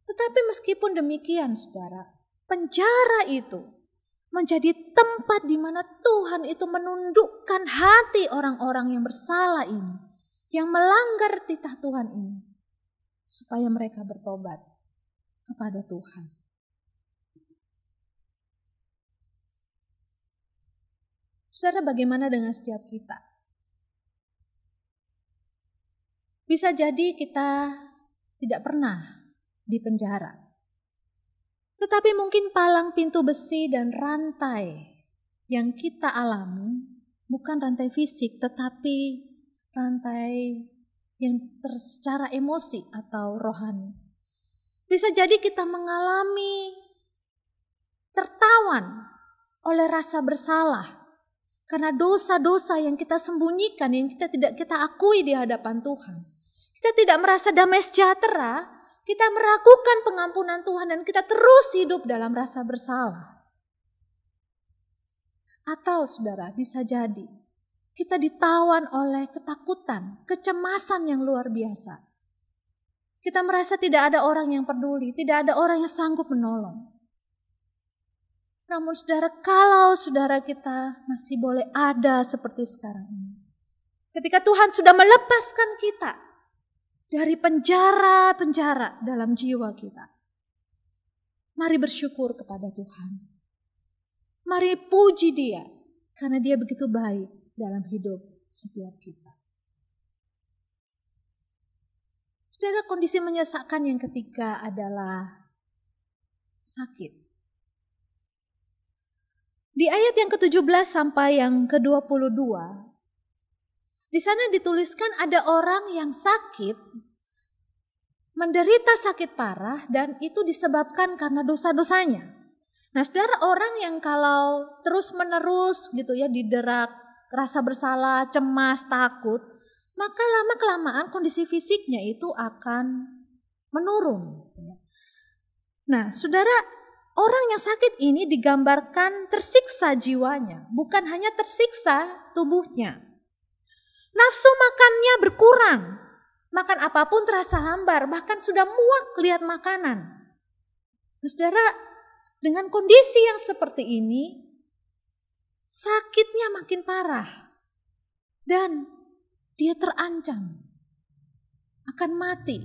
Tetapi meskipun demikian saudara, penjara itu menjadi tempat di mana Tuhan itu menundukkan hati orang-orang yang bersalah ini, yang melanggar titah Tuhan ini, supaya mereka bertobat kepada Tuhan. Saudara, bagaimana dengan setiap kita? Bisa jadi kita tidak pernah di penjara. Tetapi mungkin palang pintu besi dan rantai yang kita alami bukan rantai fisik, tetapi rantai yang secara emosi atau rohani. Bisa jadi kita mengalami tertawan oleh rasa bersalah karena dosa-dosa yang kita sembunyikan, yang kita tidak kita akui di hadapan Tuhan. Kita tidak merasa damai sejahtera. Kita meragukan pengampunan Tuhan dan kita terus hidup dalam rasa bersalah. Atau saudara, bisa jadi kita ditawan oleh ketakutan, kecemasan yang luar biasa. Kita merasa tidak ada orang yang peduli, tidak ada orang yang sanggup menolong. Namun saudara, kalau saudara kita masih boleh ada seperti sekarang ini, ketika Tuhan sudah melepaskan kita dari penjara-penjara dalam jiwa kita, mari bersyukur kepada Tuhan. Mari puji Dia, karena Dia begitu baik dalam hidup setiap kita. Saudara, kondisi menyesakkan yang ketiga adalah sakit. Di ayat yang ke-17 sampai yang ke-22, di sana dituliskan ada orang yang sakit, menderita sakit parah, dan itu disebabkan karena dosa-dosanya. Nah saudara, orang yang kalau terus-menerus gitu ya diderak rasa bersalah, cemas, takut, maka lama-kelamaan kondisi fisiknya itu akan menurun. Nah saudara, orang yang sakit ini digambarkan tersiksa jiwanya, bukan hanya tersiksa tubuhnya. Nafsu makannya berkurang, makan apapun terasa hambar, bahkan sudah muak lihat makanan. Nah, saudara, dengan kondisi yang seperti ini, sakitnya makin parah dan dia terancam akan mati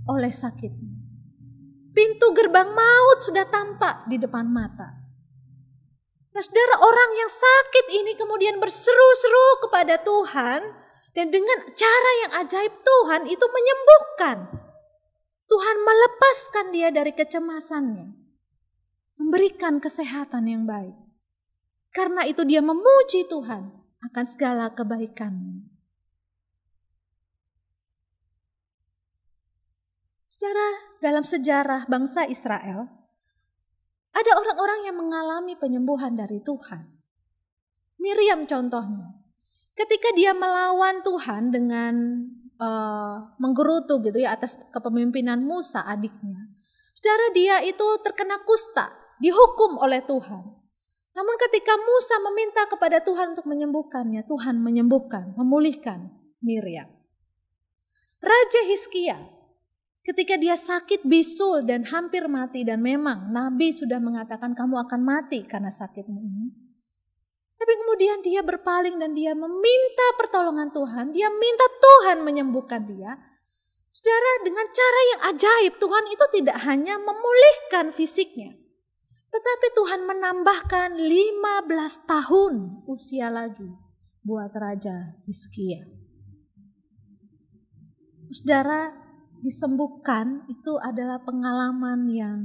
oleh sakitnya. Pintu gerbang maut sudah tampak di depan mata. Nah, saudara, orang yang sakit ini kemudian berseru-seru kepada Tuhan. Dan dengan cara yang ajaib Tuhan itu menyembuhkan. Tuhan melepaskan dia dari kecemasannya. Memberikan kesehatan yang baik. Karena itu dia memuji Tuhan akan segala kebaikannya. Saudara, dalam sejarah bangsa Israel, ada orang-orang yang mengalami penyembuhan dari Tuhan. Miriam contohnya. Ketika dia melawan Tuhan dengan menggerutu gitu ya atas kepemimpinan Musa adiknya. Saudara, dia itu terkena kusta, dihukum oleh Tuhan. Namun ketika Musa meminta kepada Tuhan untuk menyembuhkannya, Tuhan menyembuhkan, memulihkan Miriam. Raja Hizkia, ketika dia sakit bisul dan hampir mati, dan memang Nabi sudah mengatakan kamu akan mati karena sakitmu ini. Tapi kemudian dia berpaling dan dia meminta pertolongan Tuhan. Dia minta Tuhan menyembuhkan dia. Saudara, dengan cara yang ajaib Tuhan itu tidak hanya memulihkan fisiknya, tetapi Tuhan menambahkan 15 tahun usia lagi buat Raja Hizkia. Saudara, disembuhkan itu adalah pengalaman yang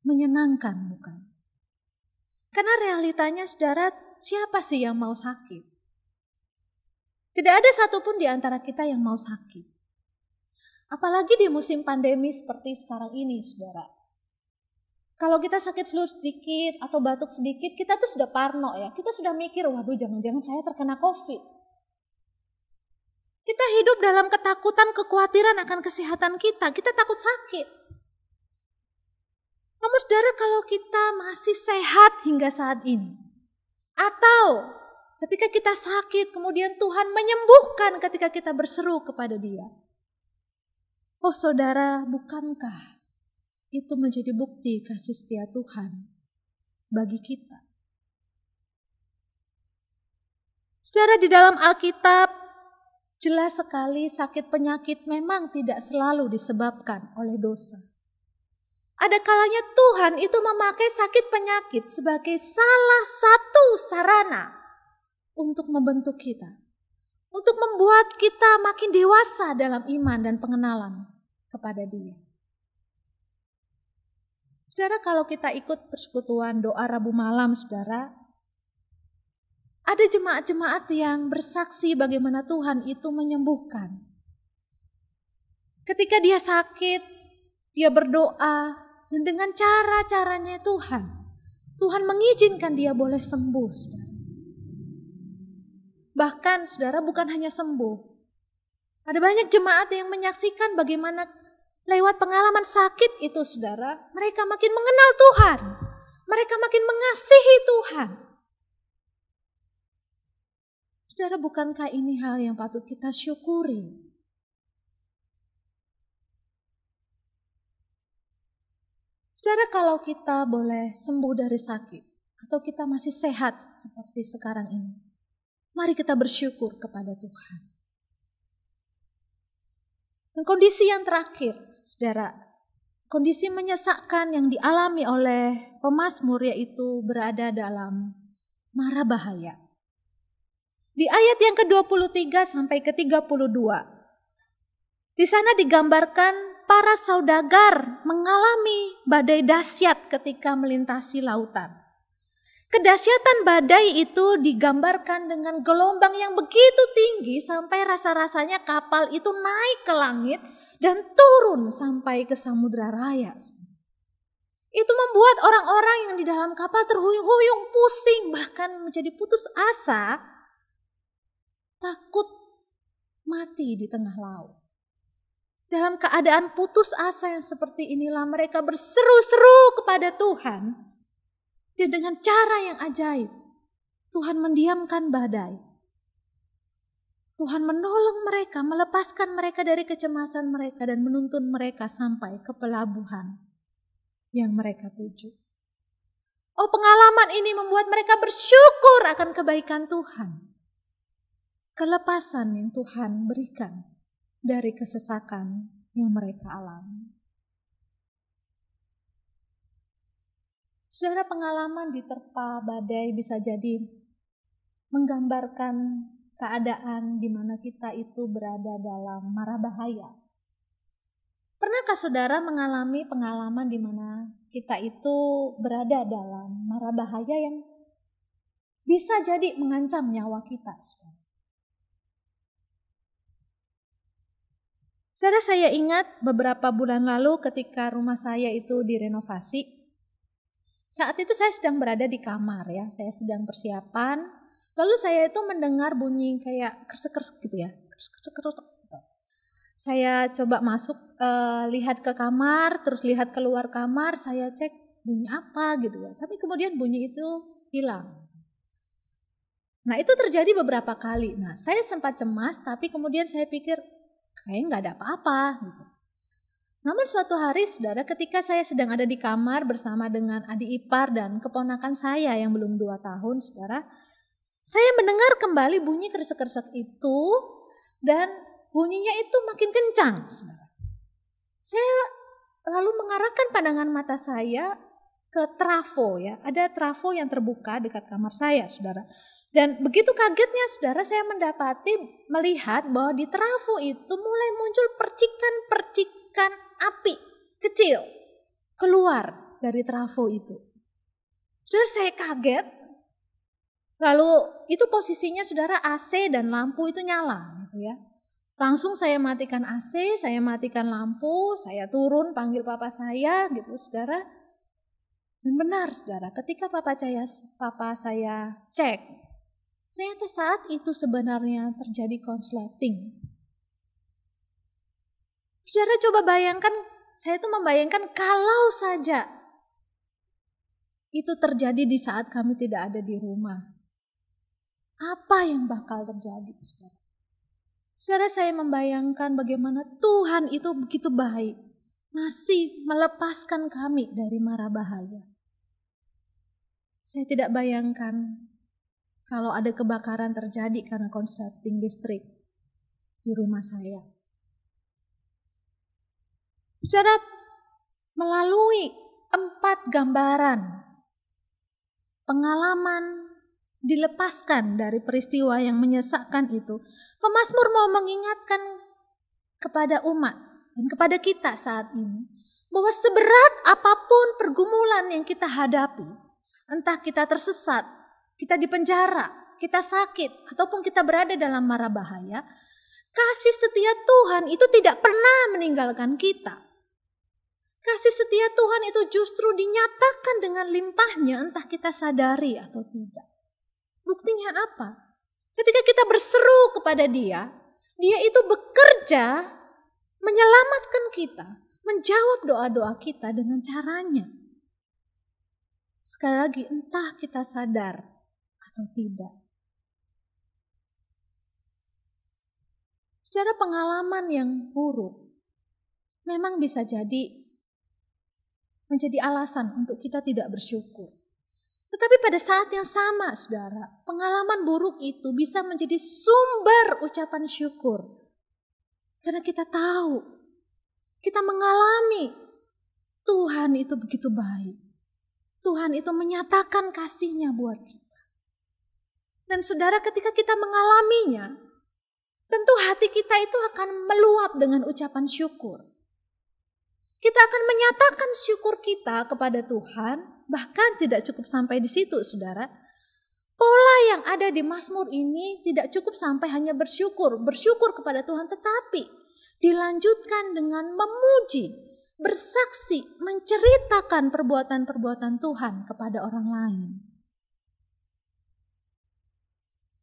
menyenangkan, bukan? Karena realitanya saudara, siapa sih yang mau sakit? Tidak ada satupun di antara kita yang mau sakit. Apalagi di musim pandemi seperti sekarang ini, saudara. Kalau kita sakit flu sedikit atau batuk sedikit, kita tuh sudah parno ya. Kita sudah mikir, waduh jangan-jangan saya terkena COVID. Kita hidup dalam ketakutan, kekhawatiran akan kesehatan kita. Kita takut sakit. Namun saudara, kalau kita masih sehat hingga saat ini, atau ketika kita sakit, kemudian Tuhan menyembuhkan ketika kita berseru kepada Dia. Oh saudara, bukankah itu menjadi bukti kasih setia Tuhan bagi kita? Saudara, di dalam Alkitab jelas sekali sakit penyakit memang tidak selalu disebabkan oleh dosa. Ada kalanya Tuhan itu memakai sakit penyakit sebagai salah satu sarana untuk membentuk kita. Untuk membuat kita makin dewasa dalam iman dan pengenalan kepada Dia. Saudara, kalau kita ikut persekutuan doa Rabu malam, saudara, ada jemaat-jemaat yang bersaksi bagaimana Tuhan itu menyembuhkan. Ketika dia sakit, dia berdoa, dan dengan cara-caranya Tuhan mengizinkan dia boleh sembuh, saudara. Bahkan, saudara, bukan hanya sembuh. Ada banyak jemaat yang menyaksikan bagaimana lewat pengalaman sakit itu, saudara, mereka makin mengenal Tuhan. Mereka makin mengasihi Tuhan. Saudara, bukankah ini hal yang patut kita syukuri? Saudara, kalau kita boleh sembuh dari sakit, atau kita masih sehat seperti sekarang ini, mari kita bersyukur kepada Tuhan. Dan kondisi yang terakhir, saudara, kondisi menyesakkan yang dialami oleh pemazmur yaitu berada dalam mara bahaya. Di ayat yang ke-23 sampai ke-32, di sana digambarkan para saudagar mengalami badai dahsyat ketika melintasi lautan. Kedahsyatan badai itu digambarkan dengan gelombang yang begitu tinggi sampai rasa-rasanya kapal itu naik ke langit dan turun sampai ke samudra raya. Itu membuat orang-orang yang di dalam kapal terhuyung-huyung, pusing, bahkan menjadi putus asa, takut mati di tengah laut. Dalam keadaan putus asa yang seperti inilah mereka berseru-seru kepada Tuhan. Dan dengan cara yang ajaib, Tuhan mendiamkan badai. Tuhan menolong mereka, melepaskan mereka dari kecemasan mereka dan menuntun mereka sampai ke pelabuhan yang mereka tuju. Oh, pengalaman ini membuat mereka bersyukur akan kebaikan Tuhan. Kelepasan yang Tuhan berikan dari kesesakan yang mereka alami. Saudara, pengalaman diterpa badai bisa jadi menggambarkan keadaan di mana kita itu berada dalam mara bahaya. Pernahkah saudara mengalami pengalaman di mana kita itu berada dalam mara bahaya yang bisa jadi mengancam nyawa kita? Saudara, saya ingat beberapa bulan lalu ketika rumah saya itu direnovasi. Saat itu saya sedang berada di kamar ya, saya sedang persiapan. Lalu saya itu mendengar bunyi kayak kresek-kresek gitu ya. Kresek-kresek gitu. Saya coba masuk, lihat ke kamar, terus lihat keluar kamar, saya cek bunyi apa gitu ya. Tapi kemudian bunyi itu hilang. Nah, itu terjadi beberapa kali. Nah, saya sempat cemas, tapi kemudian saya pikir kayaknya nggak ada apa-apa gitu. Namun suatu hari, saudara, ketika saya sedang ada di kamar bersama dengan adik ipar dan keponakan saya yang belum 2 tahun, saudara, saya mendengar kembali bunyi kresek-kresek itu dan bunyinya itu makin kencang, saudara. Saya lalu mengarahkan pandangan mata saya ke trafo ya. Ada trafo yang terbuka dekat kamar saya, saudara. Dan begitu kagetnya, saudara, saya melihat bahwa di trafo itu mulai muncul percikan-percikan api kecil keluar dari trafo itu. Saudara, saya kaget. Lalu itu posisinya, saudara, AC dan lampu itu nyala gitu ya. Langsung saya matikan AC, saya matikan lampu, saya turun panggil papa saya gitu, saudara. Dan benar, saudara, ketika papa saya cek, ternyata saat itu sebenarnya terjadi konsleting. Saudara coba bayangkan, saya itu membayangkan kalau saja itu terjadi di saat kami tidak ada di rumah. Apa yang bakal terjadi, saudara? Saudara, saya membayangkan bagaimana Tuhan itu begitu baik, masih melepaskan kami dari mara bahaya. Saya tidak bayangkan kalau ada kebakaran terjadi karena konsleting listrik di rumah saya. Saudara, melalui 4 gambaran pengalaman dilepaskan dari peristiwa yang menyesakkan itu, pemazmur mau mengingatkan kepada umat dan kepada kita saat ini bahwa seberat apapun pergumulan yang kita hadapi, entah kita tersesat, kita dipenjara, kita sakit, ataupun kita berada dalam mara bahaya, kasih setia Tuhan itu tidak pernah meninggalkan kita. Kasih setia Tuhan itu justru dinyatakan dengan limpahnya, entah kita sadari atau tidak. Buktinya apa? Ketika kita berseru kepada Dia, Dia itu bekerja menyelamatkan kita, menjawab doa-doa kita dengan caranya. Sekali lagi, entah kita sadar atau tidak. Secara pengalaman yang buruk memang bisa menjadi alasan untuk kita tidak bersyukur. Tetapi pada saat yang sama, saudara, pengalaman buruk itu bisa menjadi sumber ucapan syukur. Karena kita tahu, kita mengalami Tuhan itu begitu baik. Tuhan itu menyatakan kasih-Nya buat kita. Dan saudara, ketika kita mengalaminya, tentu hati kita itu akan meluap dengan ucapan syukur. Kita akan menyatakan syukur kita kepada Tuhan. Bahkan tidak cukup sampai di situ, saudara. Pola yang ada di Mazmur ini tidak cukup sampai hanya bersyukur kepada Tuhan, tetapi dilanjutkan dengan memuji, bersaksi, menceritakan perbuatan-perbuatan Tuhan kepada orang lain.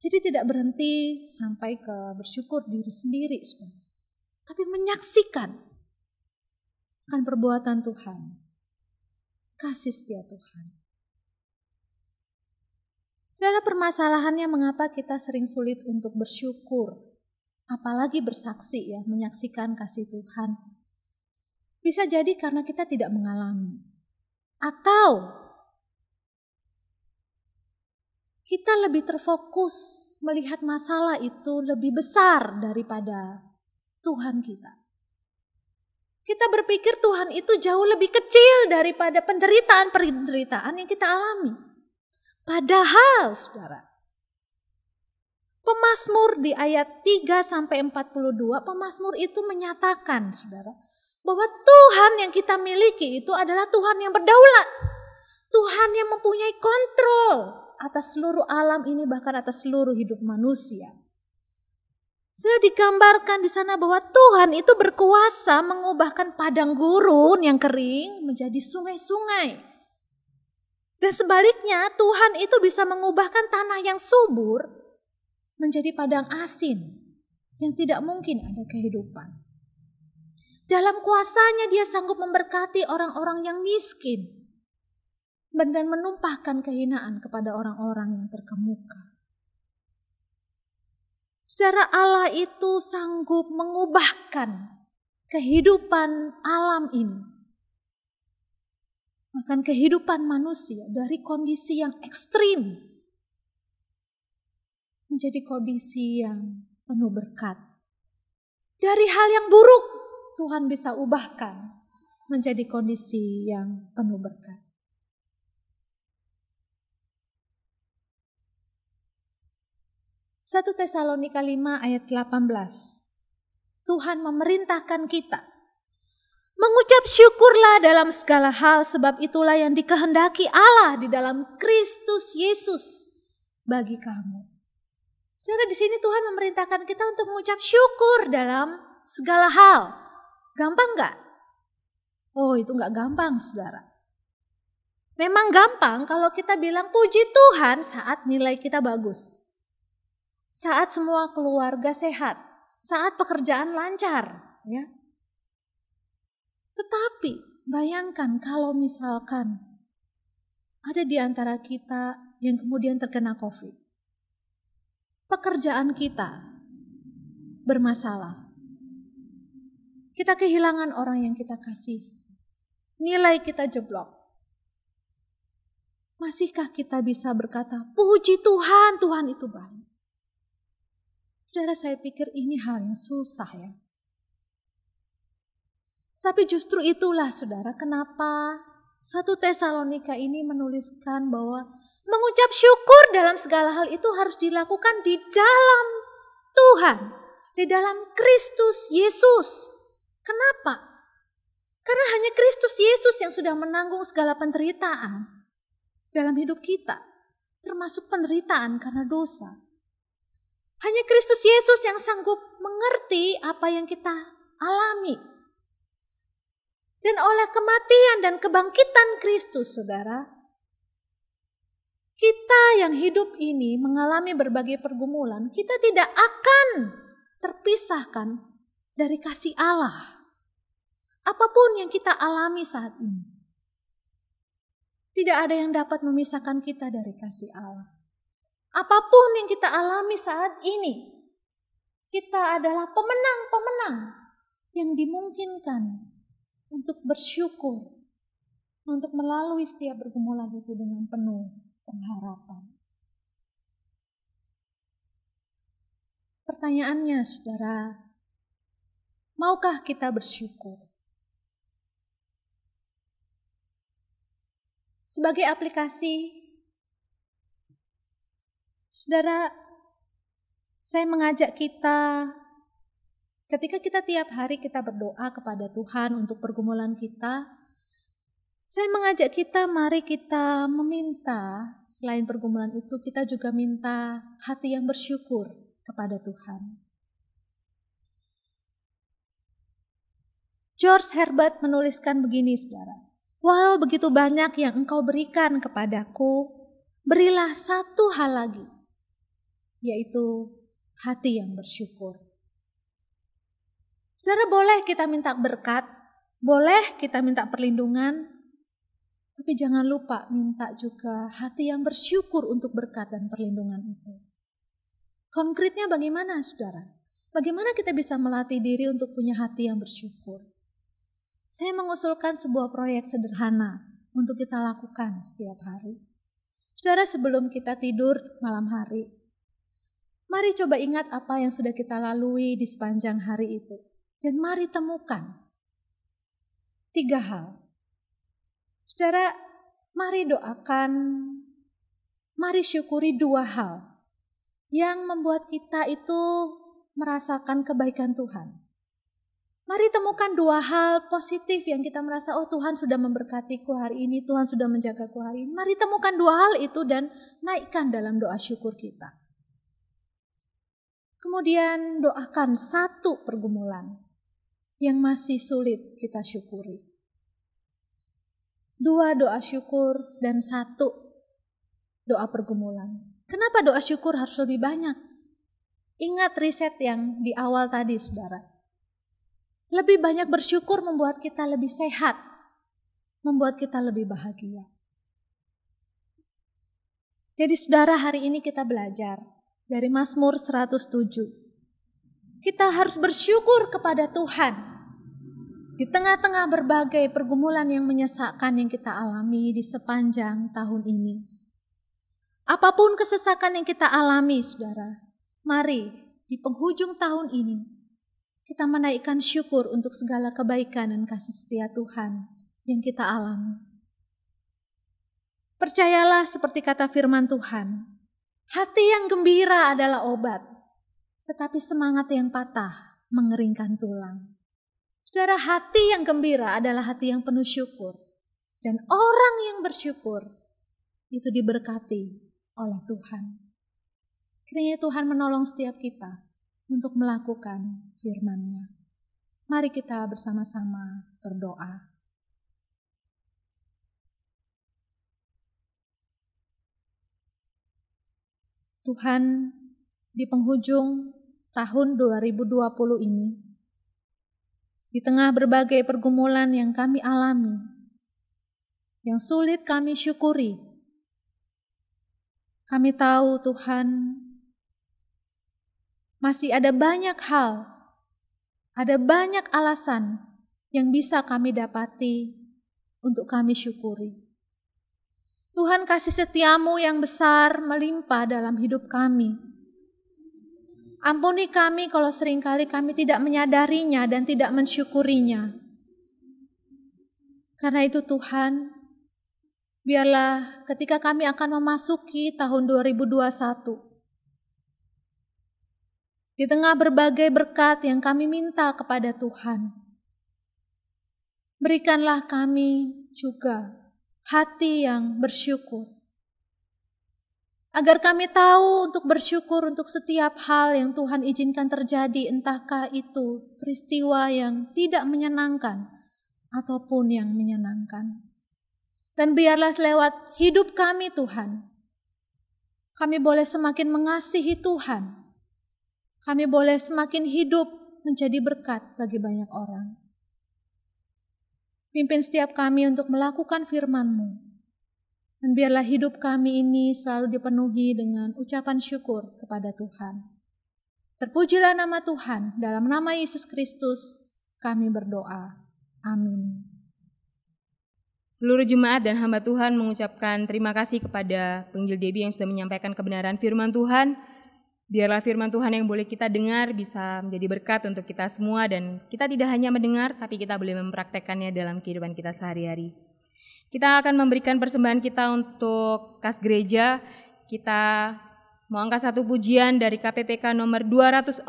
Jadi tidak berhenti sampai ke bersyukur diri sendiri, saudara, tapi menyaksikan akan perbuatan Tuhan. Kasih setia Tuhan. Saudara, permasalahannya mengapa kita sering sulit untuk bersyukur, apalagi bersaksi ya, menyaksikan kasih Tuhan. Bisa jadi karena kita tidak mengalami, atau kita lebih terfokus melihat masalah itu lebih besar daripada Tuhan kita. Kita berpikir Tuhan itu jauh lebih kecil daripada penderitaan yang kita alami. Padahal, saudara, pemazmur di ayat 3-42, pemazmur itu menyatakan, saudara, bahwa Tuhan yang kita miliki itu adalah Tuhan yang berdaulat. Tuhan yang mempunyai kontrol atas seluruh alam ini, bahkan atas seluruh hidup manusia. Sudah digambarkan di sana bahwa Tuhan itu berkuasa mengubahkan padang gurun yang kering menjadi sungai-sungai. Dan sebaliknya, Tuhan itu bisa mengubahkan tanah yang subur menjadi padang asin yang tidak mungkin ada kehidupan. Dalam kuasanya Dia sanggup memberkati orang-orang yang miskin dan menumpahkan kehinaan kepada orang-orang yang terkemuka. Secara Allah itu sanggup mengubahkan kehidupan alam ini. Bahkan kehidupan manusia dari kondisi yang ekstrim menjadi kondisi yang penuh berkat. Dari hal yang buruk, Tuhan bisa ubahkan menjadi kondisi yang penuh berkat. Satu Tesalonika 5 ayat 18. Tuhan memerintahkan kita mengucap syukurlah dalam segala hal, sebab itulah yang dikehendaki Allah di dalam Kristus Yesus bagi kamu. Saudara, di sini Tuhan memerintahkan kita untuk mengucap syukur dalam segala hal. Gampang gak? Oh, itu gak gampang, saudara. Memang gampang kalau kita bilang puji Tuhan saat nilai kita bagus. Saat semua keluarga sehat. Saat pekerjaan lancar. Ya. Tetapi bayangkan kalau misalkan ada di antara kita yang kemudian terkena COVID. Pekerjaan kita bermasalah. Kita kehilangan orang yang kita kasih. Nilai kita jeblok. Masihkah kita bisa berkata, puji Tuhan, Tuhan itu baik. Saudara, saya pikir ini hal yang susah ya. Tapi justru itulah saudara kenapa 1 Tesalonika ini menuliskan bahwa mengucap syukur dalam segala hal itu harus dilakukan di dalam Tuhan. Di dalam Kristus Yesus. Kenapa? Karena hanya Kristus Yesus yang sudah menanggung segala penderitaan dalam hidup kita. Termasuk penderitaan karena dosa. Hanya Kristus Yesus yang sanggup mengerti apa yang kita alami. Dan oleh kematian dan kebangkitan Kristus, saudara, kita yang hidup ini mengalami berbagai pergumulan, kita tidak akan terpisahkan dari kasih Allah. Apapun yang kita alami saat ini, tidak ada yang dapat memisahkan kita dari kasih Allah. Apapun yang kita alami saat ini, kita adalah pemenang-pemenang yang dimungkinkan untuk bersyukur, untuk melalui setiap pergumulan itu dengan penuh pengharapan. Pertanyaannya, saudara, maukah kita bersyukur? Sebagai aplikasi, saudara, saya mengajak kita, ketika kita tiap hari kita berdoa kepada Tuhan untuk pergumulan kita, saya mengajak kita, mari kita meminta, selain pergumulan itu, kita juga minta hati yang bersyukur kepada Tuhan. George Herbert menuliskan begini, saudara. Walau begitu banyak yang engkau berikan kepadaku, berilah satu hal lagi, yaitu hati yang bersyukur. Saudara, boleh kita minta berkat, boleh kita minta perlindungan, tapi jangan lupa minta juga hati yang bersyukur untuk berkat dan perlindungan itu. Konkretnya bagaimana, saudara? Bagaimana kita bisa melatih diri untuk punya hati yang bersyukur? Saya mengusulkan sebuah proyek sederhana untuk kita lakukan setiap hari. Saudara, sebelum kita tidur malam hari, mari coba ingat apa yang sudah kita lalui di sepanjang hari itu. Dan mari temukan 3 hal. Saudara, mari doakan, mari syukuri 2 hal yang membuat kita itu merasakan kebaikan Tuhan. Mari temukan 2 hal positif yang kita merasa, oh Tuhan sudah memberkatiku hari ini, Tuhan sudah menjagaku hari ini. Mari temukan 2 hal itu dan naikkan dalam doa syukur kita. Kemudian doakan 1 pergumulan yang masih sulit kita syukuri. 2 doa syukur dan 1 doa pergumulan. Kenapa doa syukur harus lebih banyak? Ingat riset yang di awal tadi, saudara. Lebih banyak bersyukur membuat kita lebih sehat, membuat kita lebih bahagia. Jadi saudara, hari ini kita belajar dari Mazmur 107. Kita harus bersyukur kepada Tuhan di tengah-tengah berbagai pergumulan yang menyesakkan yang kita alami di sepanjang tahun ini. Apapun kesesakan yang kita alami, saudara, mari di penghujung tahun ini kita menaikkan syukur untuk segala kebaikan dan kasih setia Tuhan yang kita alami. Percayalah seperti kata firman Tuhan, hati yang gembira adalah obat, tetapi semangat yang patah mengeringkan tulang. Saudara, hati yang gembira adalah hati yang penuh syukur. Dan orang yang bersyukur itu diberkati oleh Tuhan. Kiranya Tuhan menolong setiap kita untuk melakukan firman-Nya. Mari kita bersama-sama berdoa. Tuhan, di penghujung tahun 2020 ini, di tengah berbagai pergumulan yang kami alami, yang sulit kami syukuri, kami tahu Tuhan, masih ada banyak hal, ada banyak alasan yang bisa kami dapati untuk kami syukuri. Tuhan, kasih setia-Mu yang besar melimpah dalam hidup kami. Ampuni kami kalau seringkali kami tidak menyadarinya dan tidak mensyukurinya. Karena itu Tuhan, biarlah ketika kami akan memasuki tahun 2021, di tengah berbagai berkat yang kami minta kepada Tuhan, berikanlah kami juga hati yang bersyukur. Agar kami tahu untuk bersyukur untuk setiap hal yang Tuhan izinkan terjadi, entahkah itu peristiwa yang tidak menyenangkan ataupun yang menyenangkan. Dan biarlah lewat hidup kami Tuhan, kami boleh semakin mengasihi Tuhan. Kami boleh semakin hidup menjadi berkat bagi banyak orang. Pimpin setiap kami untuk melakukan firman-Mu. Dan biarlah hidup kami ini selalu dipenuhi dengan ucapan syukur kepada Tuhan. Terpujilah nama Tuhan, dalam nama Yesus Kristus kami berdoa. Amin. Seluruh jemaat dan hamba Tuhan mengucapkan terima kasih kepada Penginjil Debbie yang sudah menyampaikan kebenaran firman Tuhan. Biarlah firman Tuhan yang boleh kita dengar bisa menjadi berkat untuk kita semua, dan kita tidak hanya mendengar, tapi kita boleh mempraktekkannya dalam kehidupan kita sehari-hari. Kita akan memberikan persembahan kita untuk kas gereja. Kita mau angkat satu pujian dari KPPK nomor 247,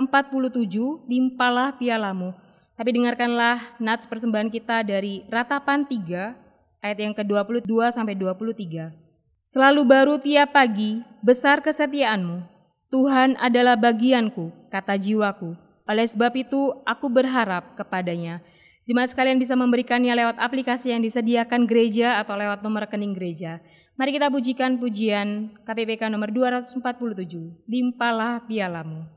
Limpahlah Pialamu. Tapi dengarkanlah nats persembahan kita dari Ratapan 3, ayat yang ke-22 sampai 23. Selalu baru tiap pagi, besar kesetiaan-Mu. Tuhan adalah bagianku, kata jiwaku. Oleh sebab itu, aku berharap kepadanya. Jemaat sekalian bisa memberikannya lewat aplikasi yang disediakan gereja atau lewat nomor rekening gereja. Mari kita pujikan pujian KPPK nomor 247, Limpahlah Pialamu.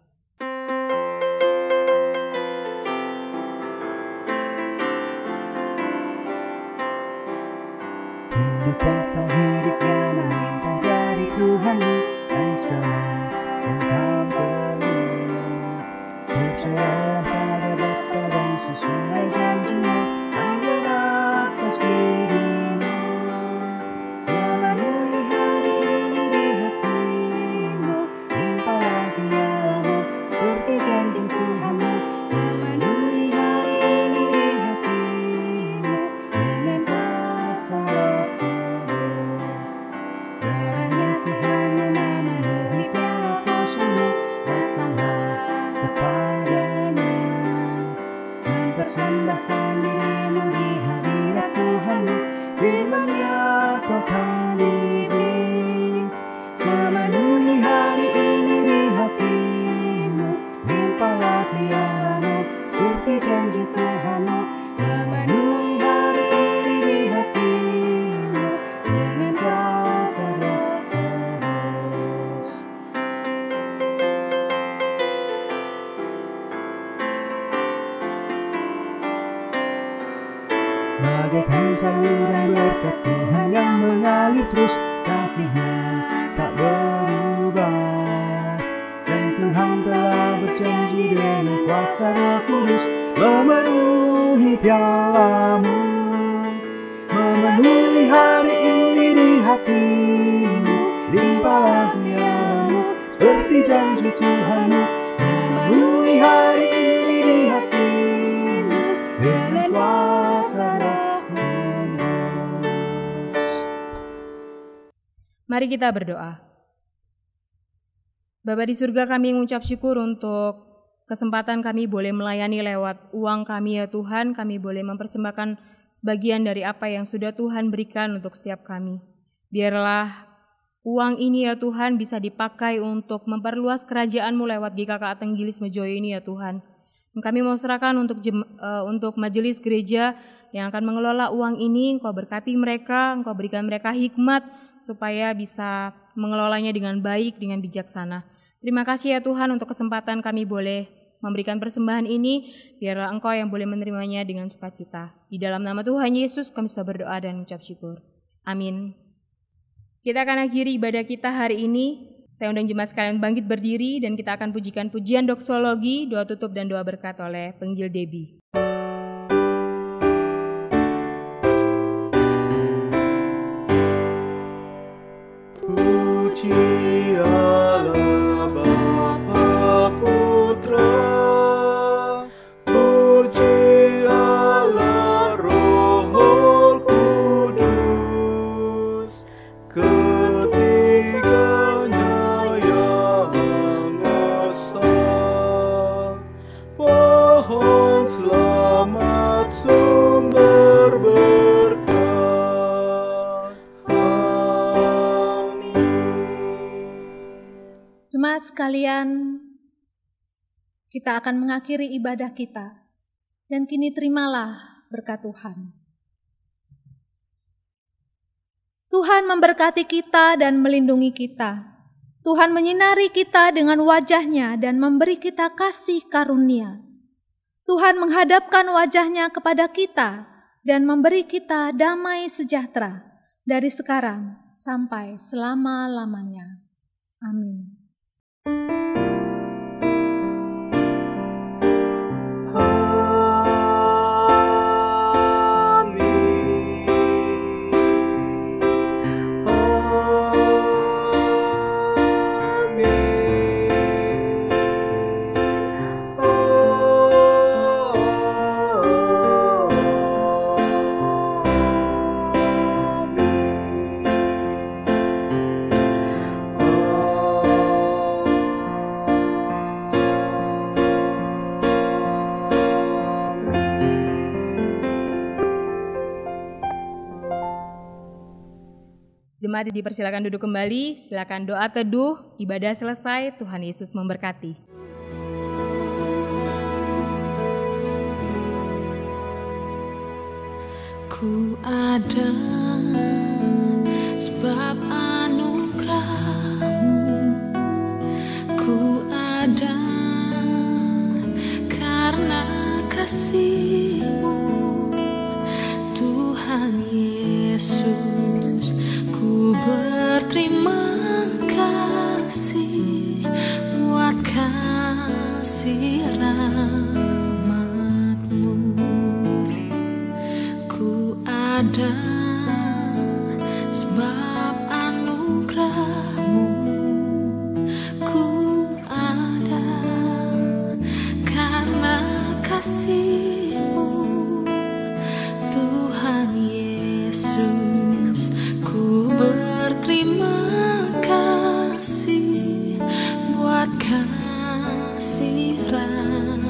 Hinduklah kau hidup yang melimpah dari Tuhanmu dan segala yang kau perlu. Percayalah pada Bapa dan sesuai janjinya akan atas dirimu. Memenuhi hari ini di hatimu, limpahlah pialamu seperti janji Tuhanmu. Memenuhi hari ini di hatimu dengan kuasa Roh Kudus. Darahnya Tuhan memenuhi piala kosongmu, datanglah kepadanya, mempersembahkan dirimu di hadirat Tuhanmu. Firman-Nya kau panidik, memenuhi hari ini di hatimu, limpahlah pialamu seperti janji Tuhanmu. Memenuhi hari ini di hatimu dengan kuasa Roh Kudus. Bagaikan saluran berkat Tuhan yang mengalir terus, kasih-Nya tak berubah. Dan Tuhan telah berjanji dengan kuasa Roh Kudus memenuhi pialamu. Memenuhi hari ini di hatimu, limpahlah pialamu seperti janji Tuhanmu. Memenuhi hari ini di hatimu Mari kita berdoa. Bapa di surga, kami mengucap syukur untuk kesempatan kami boleh melayani lewat uang kami ya Tuhan. Kami boleh mempersembahkan sebagian dari apa yang sudah Tuhan berikan untuk setiap kami. Biarlah uang ini ya Tuhan bisa dipakai untuk memperluas kerajaan-Mu lewat GKK Tenggilis Mejoyo ini ya Tuhan. Kami mau serahkan untuk majelis gereja yang akan mengelola uang ini. Engkau berkati mereka, Engkau berikan mereka hikmat supaya bisa mengelolanya dengan baik, dengan bijaksana. Terima kasih ya Tuhan untuk kesempatan kami boleh memberikan persembahan ini. Biarlah Engkau yang boleh menerimanya dengan sukacita. Di dalam nama Tuhan Yesus kami sudah berdoa dan mengucap syukur. Amin. Kita akan akhiri ibadah kita hari ini. Saya undang jemaat sekalian bangkit berdiri dan kita akan pujikan pujian doksologi, doa tutup dan doa berkat oleh Penginjil Debbie. Puji Allah Bapa Putra, puji Allah Roh Kudus, ketiganya yang esa. Pohon selamat sumber berkat. Jemaat sekalian, kita akan mengakhiri ibadah kita, dan kini terimalah berkat Tuhan. Tuhan memberkati kita dan melindungi kita. Tuhan menyinari kita dengan wajah-Nya dan memberi kita kasih karunia. Tuhan menghadapkan wajah-Nya kepada kita dan memberi kita damai sejahtera dari sekarang sampai selama-lamanya. Amin. Jemaat dipersilakan duduk kembali, silakan doa teduh, ibadah selesai, Tuhan Yesus memberkati. Ku ada sebab anugerah-Mu, ku ada karena kasih-Mu, Tuhan Yesus. Ku berterima kasih buat kasih rahmat-Mu. Ku ada sebab anugerah-Mu, ku ada karena kasih-Mu, Tuhan Yesus. Ku berterima kasih buat kasih rahmat-Mu.